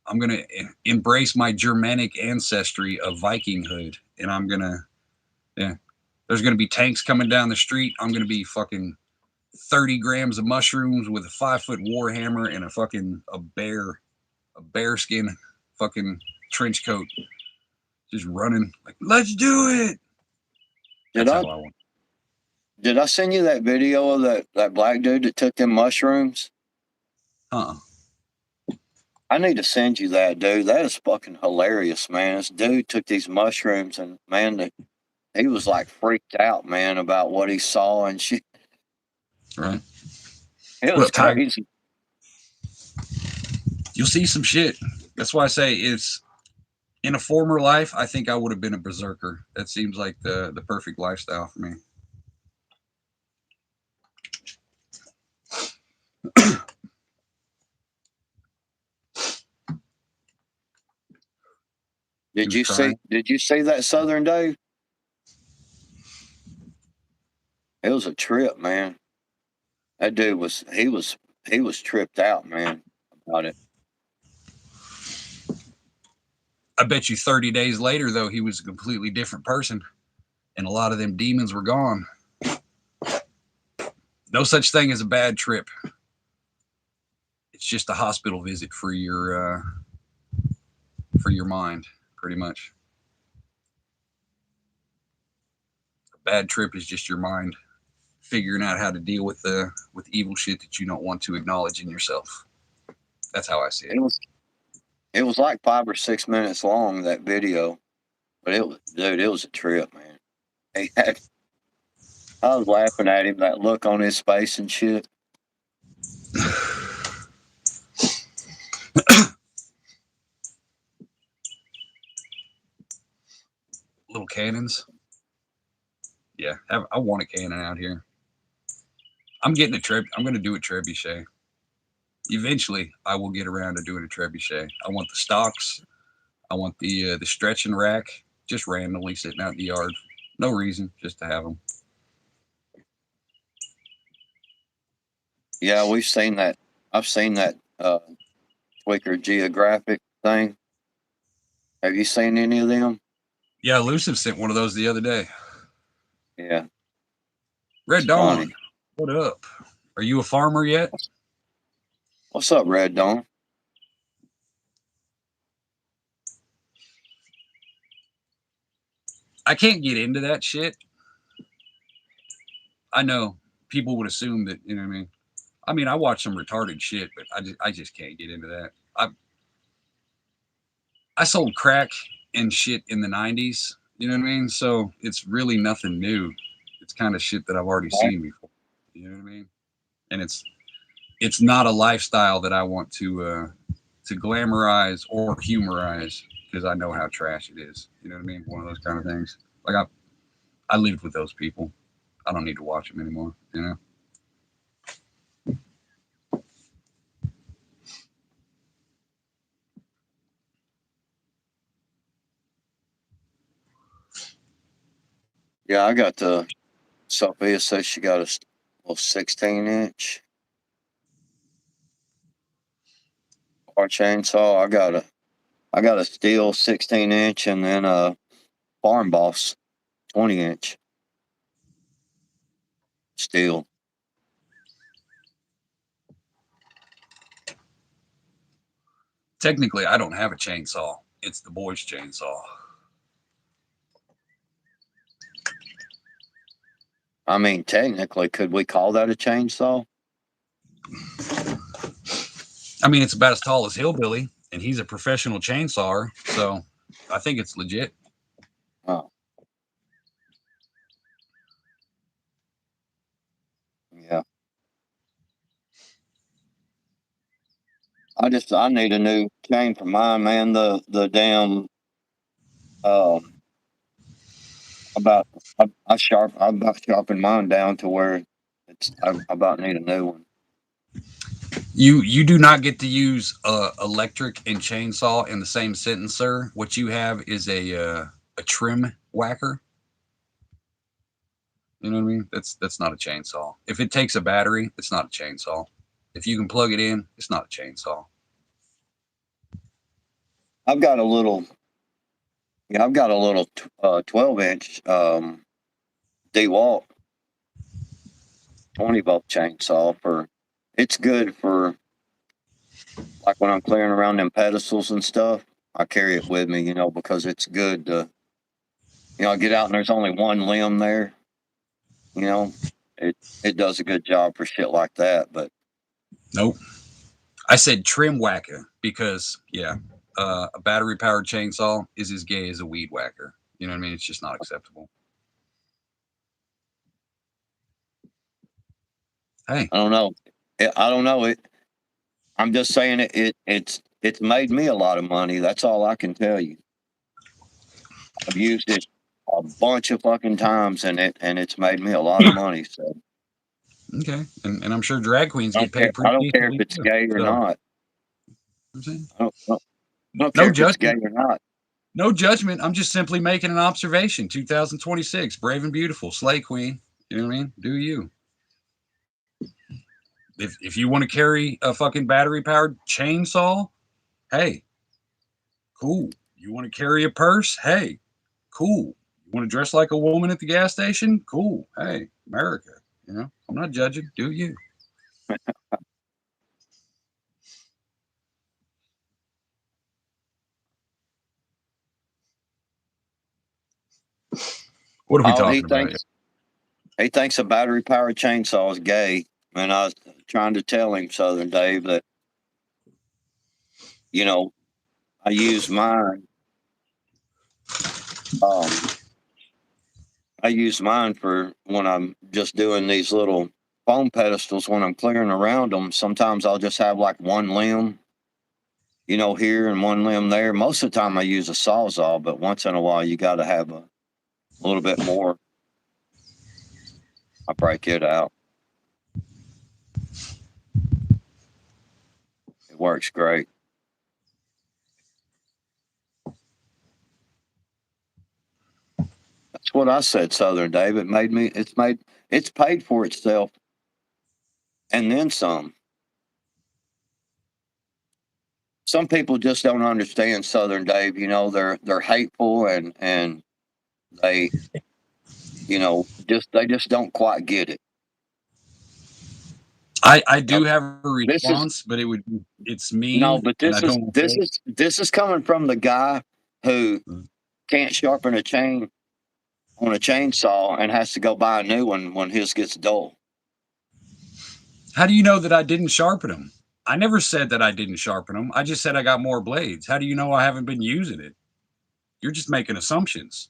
I'm gonna embrace my Germanic ancestry of Vikinghood, and I'm gonna yeah. There's gonna be tanks coming down the street. I'm gonna be fucking 30 grams of mushrooms with a 5 foot warhammer and a bear skin fucking trench coat, just running like, let's do it. did That's I how I want. did I send you that video of that black dude that took them mushrooms? Uh-uh. I need to send you that, dude. That is fucking hilarious, man. This dude took these mushrooms and man, he was like freaked out, man, about what he saw and shit. Right. It What was up, Tiger? crazy. You'll see some shit. That's why I say it's in a former life. I think I would have been a berserker. That seems like the perfect lifestyle for me. Did was you see? crying. Did you see that Southern Dave? It was a trip, man. That dude was he was tripped out, man, about it. I bet you 30 days later, though, he was a completely different person, and a lot of them demons were gone. No such thing as a bad trip. It's just a hospital visit for your mind, pretty much. A bad trip is just your mind figuring out how to deal with evil shit that you don't want to acknowledge in yourself. That's how I see it. It was like 5 or 6 minutes long, that video, but it was a trip, man. He had, I was laughing at him, that look on his face and shit. Little cannons. Yeah, I want a cannon out here. I'm getting a trip. I'm going to do a trebuchet. Eventually, I will get around to doing a trebuchet. I want the stocks. I want the stretching rack, just randomly sitting out in the yard. No reason, just to have them. Yeah, we've seen that. I've seen that Tweaker Geographic thing. Have you seen any of them? Yeah, Elusive sent one of those the other day. Yeah, Red it's Dawn, funny. what up? Are you a farmer yet? What's up, Red Dawn? I can't get into that shit. I know people would assume that, you know what I mean? I mean, I watch some retarded shit, but I just can't get into that. I sold crack and shit in the 90s, you know what I mean? So it's really nothing new. It's kind of shit that I've already seen before. You know what I mean? And it's not a lifestyle that I want to glamorize or humorize because I know how trash it is. You know what I mean? One of those kind of things. Like I lived with those people. I don't need to watch them anymore. You know. Yeah, I got the. Sophia says she got a little 16-inch power chainsaw. I got a steel 16-inch and then a Farm Boss 20-inch steel. Technically, I don't have a chainsaw. It's the boys' chainsaw. I mean, technically, could we call that a chainsaw? I mean, it's about as tall as Hillbilly, and he's a professional chainsawer, so I think it's legit. Oh, yeah. I need a new chain for mine, man. The damn about I about sharpened mine down to where I about need a new one. You do not get to use electric and chainsaw in the same sentence, sir. What you have is a trim whacker. You know what I mean? That's not a chainsaw. If it takes a battery, it's not a chainsaw. If you can plug it in, it's not a chainsaw. I've got a little 12-inch DeWalt 20-volt chainsaw for. It's good for like when I'm clearing around them pedestals and stuff. I carry it with me, because it's good to, get out and there's only one limb there. You know, it does a good job for shit like that. But Nope. I said trim whacker because yeah, a battery powered chainsaw is as gay as a weed whacker. You know what I mean? It's just not acceptable. Hey, I don't know. I don't know it. I'm just saying it's made me a lot of money. That's all I can tell you. I've used it a bunch of fucking times and it's made me a lot of money. So okay, and I'm sure drag queens I get don't care. paid I pretty don't care if decently it's too. gay or So not. I'm saying I don't care no if it's gay judgment. or not. No judgment. I'm just simply making an observation. 2026, brave and beautiful, slay queen. You know what I mean? Do you? If you want to carry a fucking battery powered chainsaw, hey, cool. You want to carry a purse? Hey, cool. You want to dress like a woman at the gas station? Cool. Hey, America. You know, I'm not judging. Do you? What are we Oh, talking about? he thinks a battery powered chainsaw is gay. And I was trying to tell him, Southern Dave, that, you know, I use mine. Um, I use mine for when I'm just doing these little foam pedestals when I'm clearing around them. Sometimes I'll just have like one limb, here and one limb there. Most of the time I use a sawzall, but once in a while you got to have a little bit more. I break it out. It works great. That's what I said, Southern Dave. It's paid for itself and then some. Some people just don't understand Southern Dave. They're hateful and they they just don't quite get it. I Now, do have a this is response, but it's no, mean, but and I don't want to say. this is coming from the guy who Mm. can't sharpen a chain on a chainsaw and has to go buy a new one when his gets dull. How do you know that I didn't sharpen them? I never said that I didn't sharpen them. I just said I got more blades. How do you know I haven't been using it? You're just making assumptions.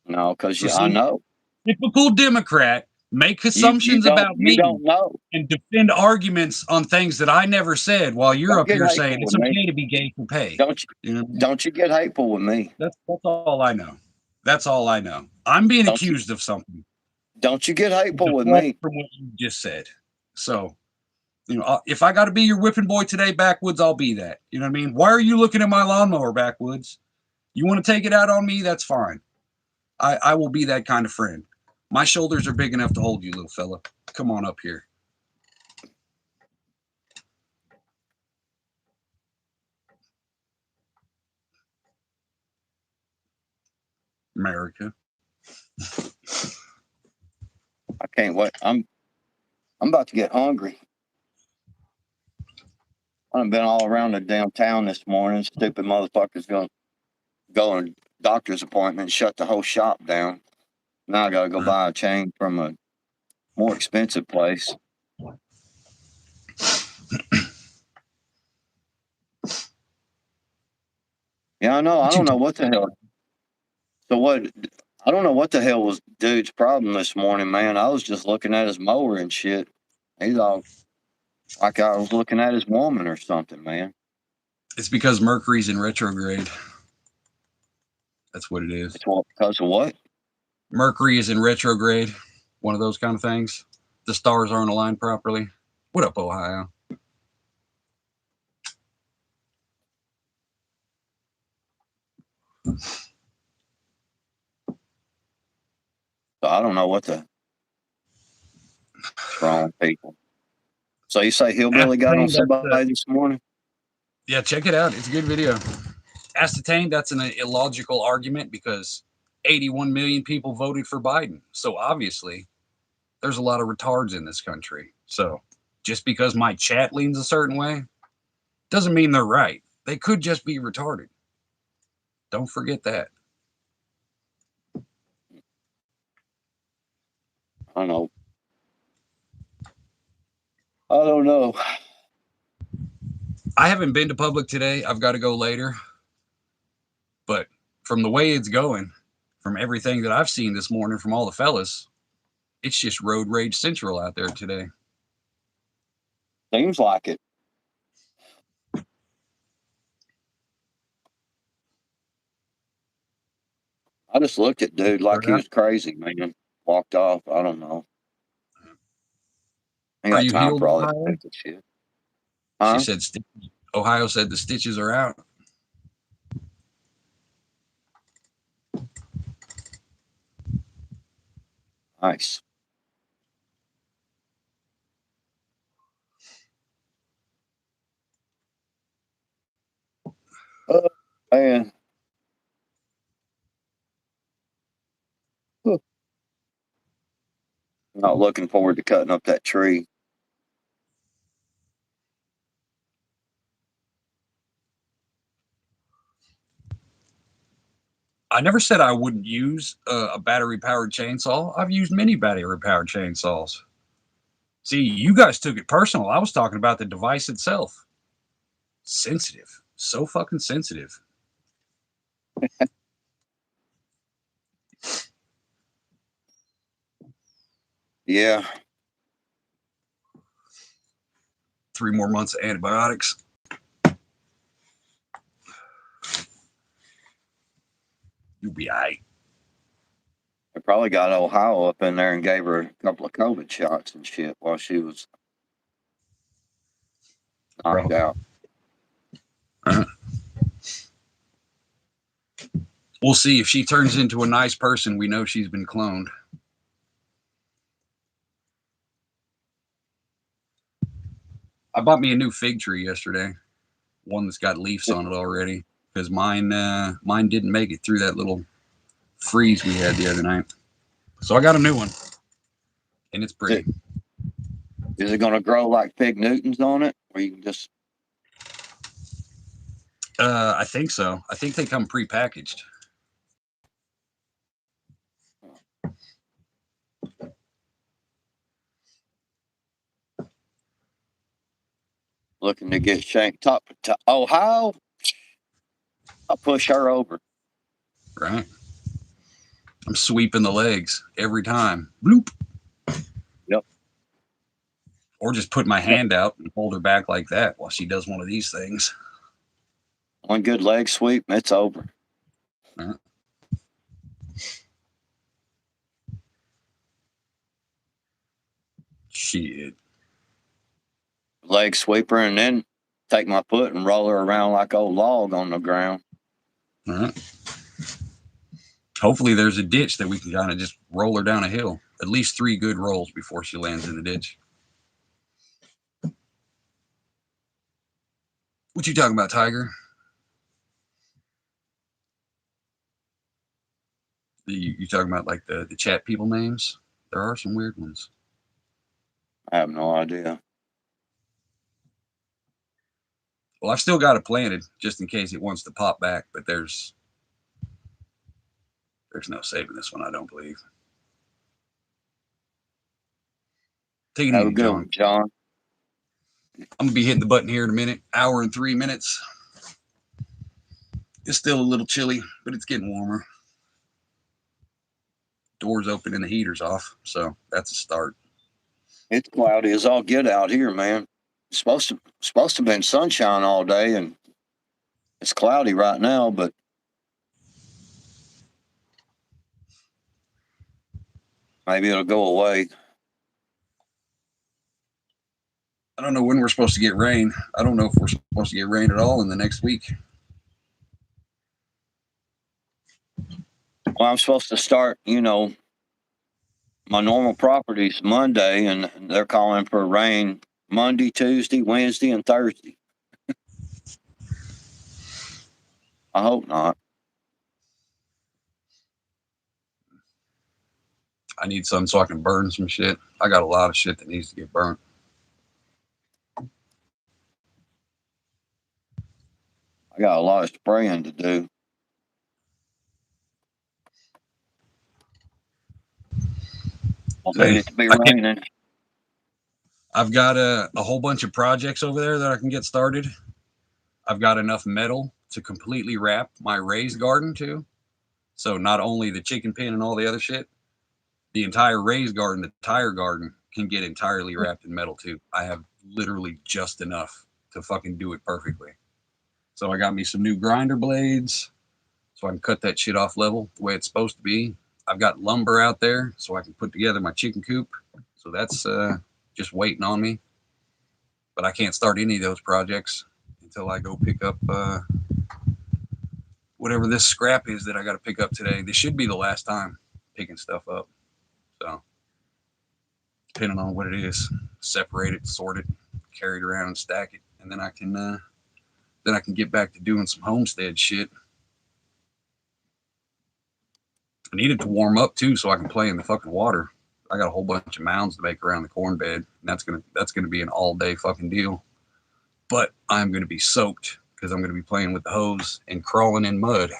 No, because So I see, know typical Democrat, make you assumptions don't about you me don't know. and defend arguments on things that I never said while you're Don't up get here saying hateful with it's me. okay to be gay for pay. Don't you You know what I mean? don't you get hateful with me. That's all I know. That's all I know. I'm being Don't you accused of something. don't you get hateful with Deflect me. from what you just said. So, if I got to be your whipping boy today, backwoods, I'll be that. You know what I mean? Why are you looking at my lawnmower, backwoods? You want to take it out on me? That's fine. I will be that kind of friend. My shoulders are big enough to hold you, little fella. Come on up here. America. I can't wait. I'm about to get hungry. I've been all around the downtown this morning. Stupid motherfuckers gonna go on doctor's appointment and shut the whole shop down. Now I gotta go buy a chain from a more expensive place. Yeah, I know. I What you don't know talking what the hell. So what? I don't know what the hell was dude's problem this morning, man. I was just looking at his mower and shit. He's all like I was looking at his woman or something, man. It's because Mercury's in retrograde. That's what it is. It's what because of what? Mercury is in retrograde. One of those kind of things. The stars aren't aligned properly. What up, Ohio? So I don't know what's wrong with people. So you say Hillbilly got on Ascertained that's somebody this morning? yeah, check it out. It's a good video. Ascertained that's an illogical argument because 81 million people voted for Biden. So obviously, there's a lot of retards in this country. So just because my chat leans a certain way doesn't mean they're right. They could just be retarded. Don't forget that. I don't know. I don't know. I haven't been to public today. I've got to go later. But from the way it's going, from everything that I've seen this morning from all the fellas, it's just road rage central out there today. Seems like it. I just looked at dude like he was crazy, man. Walked off. I don't know. I ain't Are got you time healed, for all that Ohio? stupid shit. She Huh? said, Ohio said the stitches are out. Nice. Oh, man. Not looking forward to cutting up that tree. I never said I wouldn't use a battery powered chainsaw. I've used many battery powered chainsaws. See, you guys took it personal. I was talking about the device itself. Sensitive. So fucking sensitive. Yeah. 3 more months of antibiotics. You'll be all right. I probably got Ohio up in there and gave her a couple of COVID shots and shit while she was knocked out. We'll see. If she turns into a nice person, we know she's been cloned. I bought me a new fig tree yesterday. One that's got leaves on it already. Because mine didn't make it through that little freeze we had the other night. So I got a new one. And it's pretty. Is it going to grow like Pig Newtons on it? Or you can just... I think so. I think they come pre-packaged. Looking to get shanked up to Ohio? I'll push her over. Right? I'm sweeping the legs every time. Bloop. Yep. Or just put my hand out and hold her back like that while she does one of these things. One good leg sweep, it's over. Right. Shit. Leg sweeper and then take my foot and roll her around like old log on the ground. All right. Hopefully there's a ditch that we can kind of just roll her down a hill. At least 3 good rolls before she lands in the ditch. What you talking about, Tiger? You talking about like the chat people names? There are some weird ones. I have no idea. Well, I've still got it planted just in case it wants to pop back, but there's no saving this one, I don't believe. Take it Have a easy, good John. one, John. I'm gonna be hitting the button here in a minute. Hour and 3 minutes. It's still a little chilly, but it's getting warmer. Doors open and the heater's off, so that's a start. It's cloudy as all get out here, man. It's supposed to have been sunshine all day, and it's cloudy right now, but maybe it'll go away. I don't know when we're supposed to get rain. I don't know if we're supposed to get rain at all in the next week. Well, I'm supposed to start, my normal properties Monday, and they're calling for rain Monday, Tuesday, Wednesday, and Thursday. I hope not. I need some so I can burn some shit. I got a lot of shit that needs to get burnt. I got a lot of spraying to do. I need it to be raining. I've got a whole bunch of projects over there that I can get started. I've got enough metal to completely wrap my raised garden too. So not only the chicken pen and all the other shit, the entire raised garden, the tire garden can get entirely wrapped in metal too. I have literally just enough to fucking do it perfectly. So I got me some new grinder blades so I can cut that shit off level the way it's supposed to be. I've got lumber out there so I can put together my chicken coop. So that's just waiting on me. But I can't start any of those projects until I go pick up whatever this scrap is that I got to pick up today. This should be the last time picking stuff up. So depending on what it is. Separate it, sort it, carry it around, and stack it, and then I can get back to doing some homestead shit. I need it to warm up too, so I can play in the fucking water. I got a whole bunch of mounds to make around the corn bed, and that's gonna be an all day fucking deal. But I'm gonna be soaked because I'm gonna be playing with the hose and crawling in mud.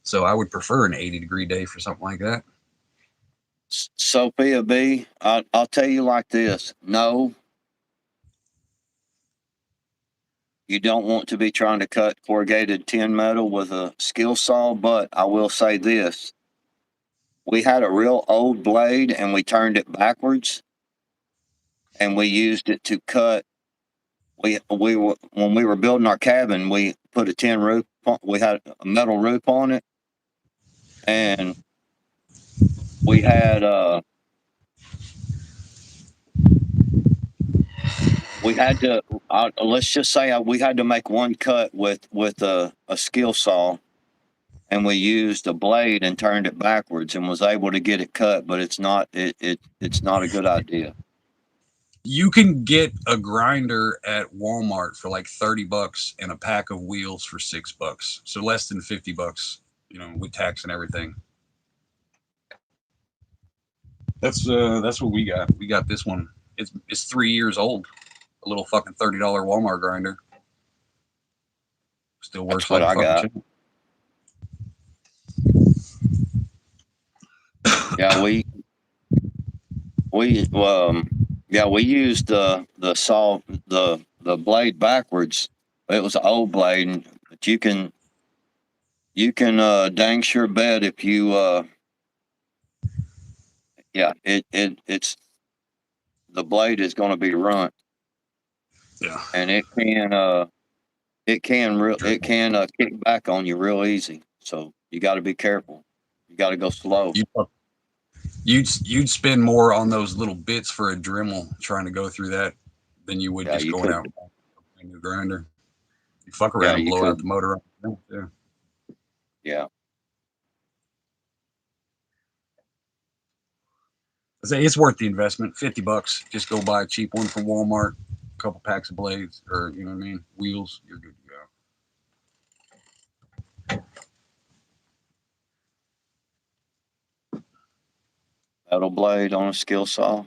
So I would prefer an 80-degree day for something like that. Sophia B, I'll tell you like this. No, you don't want to be trying to cut corrugated tin metal with a skill saw, but I will say this. We had a real old blade and we turned it backwards and we used it to cut. We were, when we were building our cabin, we put a tin roof we had a metal roof on it, and we had we had to let's just say we had to make one cut with a skill saw, and we used a blade and turned it backwards and was able to get it cut, but it's not a good idea. You can get a grinder at Walmart for like $30 and a pack of wheels for $6. So less than $50, with tax and everything. That's what we got. We got this one. It's 3 years old. A little fucking $30 Walmart grinder. Still That's works what like a I fucking got. champ. Yeah, we yeah, we used the saw the blade backwards. It was an old blade, but you can dang sure bet if you yeah, it's the blade is going to be runt, Yeah. and it can kick back on you real easy. So you got to be careful. You got to go slow. You you'd spend more on those little bits for a Dremel trying to go through that than you would Yeah, just you going could. out and buying a new grinder. You fuck around Yeah, and you blow out could. the motor. Yeah. Yeah, I say it's worth the investment. $50. Just go buy a cheap one from Walmart. A couple packs of blades, or you know what I mean, wheels. You're good to go. metal blade on a skill saw.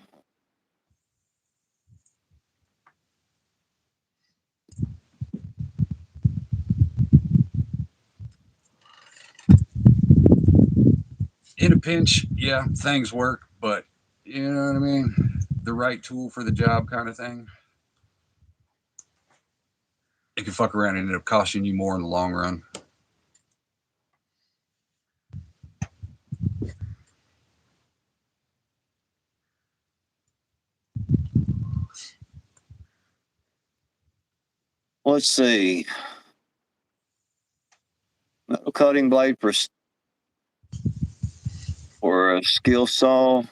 In a pinch, yeah, things work, but you know what I mean. The right tool for the job, kind of thing. It can fuck around and end up costing you more in the long run. Let's see. Metal cutting blade for a skill saw.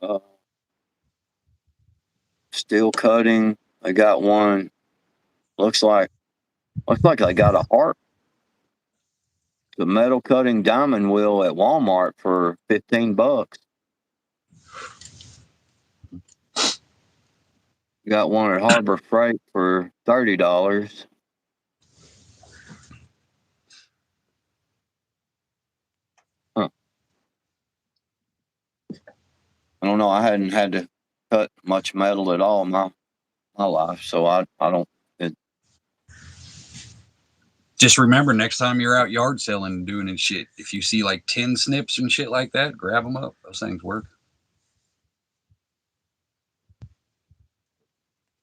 Uh, steel cutting. I got one. Looks like I got a heart. The metal cutting diamond wheel at Walmart for $15. Got one at Harbor Freight for $30. Huh. I don't know. I hadn't had to cut much metal at all in my life, so I don't. Just remember, next time you're out yard selling and doing and shit, if you see like tin snips and shit like that, grab them up. Those things work.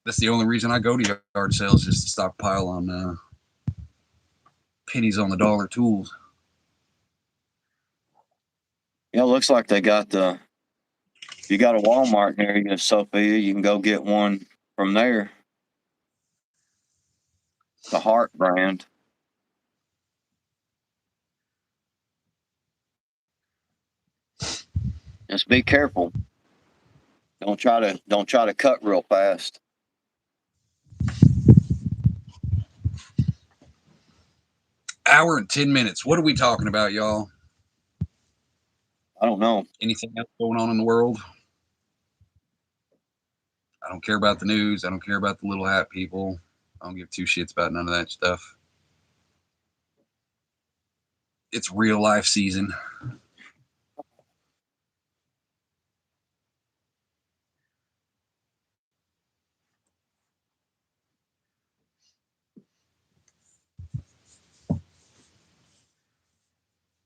That's the only reason I go to yard sales, is to stockpile on pennies on the dollar tools. Yeah, it looks like they got the. You got a Walmart near you, Sophia. You can go get one from there. The Heart brand. Just be careful. Don't try to cut real fast. Hour and 10 minutes. What are we talking about, y'all? I don't know. Anything else going on in the world? I don't care about the news. I don't care about the little hat people. I don't give two shits about none of that stuff. It's real life season.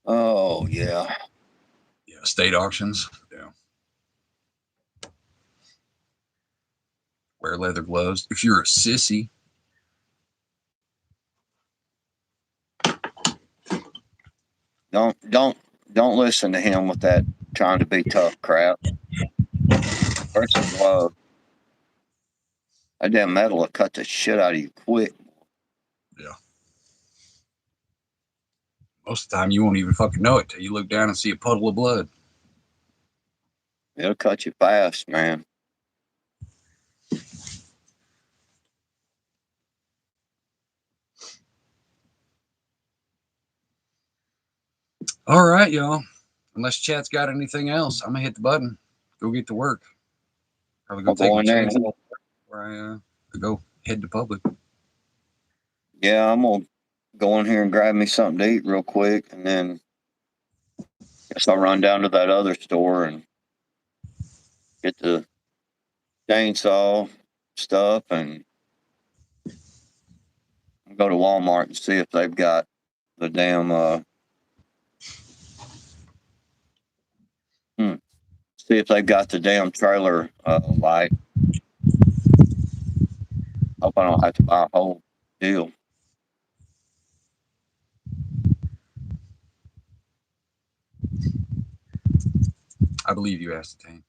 Oh yeah. Yeah, state auctions. Yeah. Wear leather gloves. If you're a sissy, Don't listen to him with that trying to be tough crap. Wear some gloves. That damn metal will cut the shit out of you quick. yeah. Most of the time, you won't even fucking know it till you look down and see a puddle of blood. It'll cut you fast, man. All right, y'all. Unless chat's got anything else, I'm gonna hit the button. Go get to work. Probably go I'll take go a in there. chainsaw where I go head to public. Yeah, I'm gonna go in here and grab me something to eat real quick, and then guess I'll run down to that other store and get the chainsaw stuff and go to Walmart and see if they've got the damn see if they've got the damn trailer light. Hope I don't have to buy a whole deal. I believe you, Ascertain.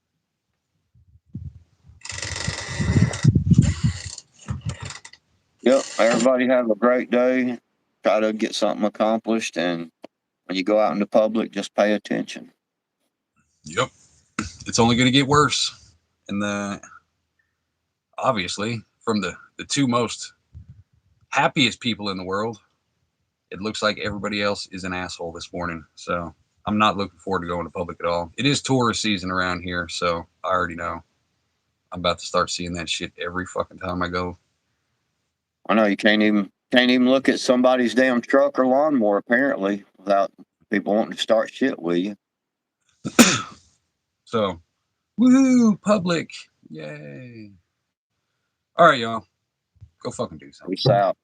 Yep. Everybody have a great day. Try to get something accomplished, and when you go out into public, just pay attention. Yep. It's only going to get worse. And obviously, from the two most happiest people in the world, it looks like everybody else is an asshole this morning. So I'm not looking forward to going to public at all. It is tourist season around here, so I already know. I'm about to start seeing that shit every fucking time I go. I know you can't even look at somebody's damn truck or lawnmower apparently without people wanting to start shit with you. So, woohoo, public. Yay. All right, y'all. Go fucking do something. Peace out.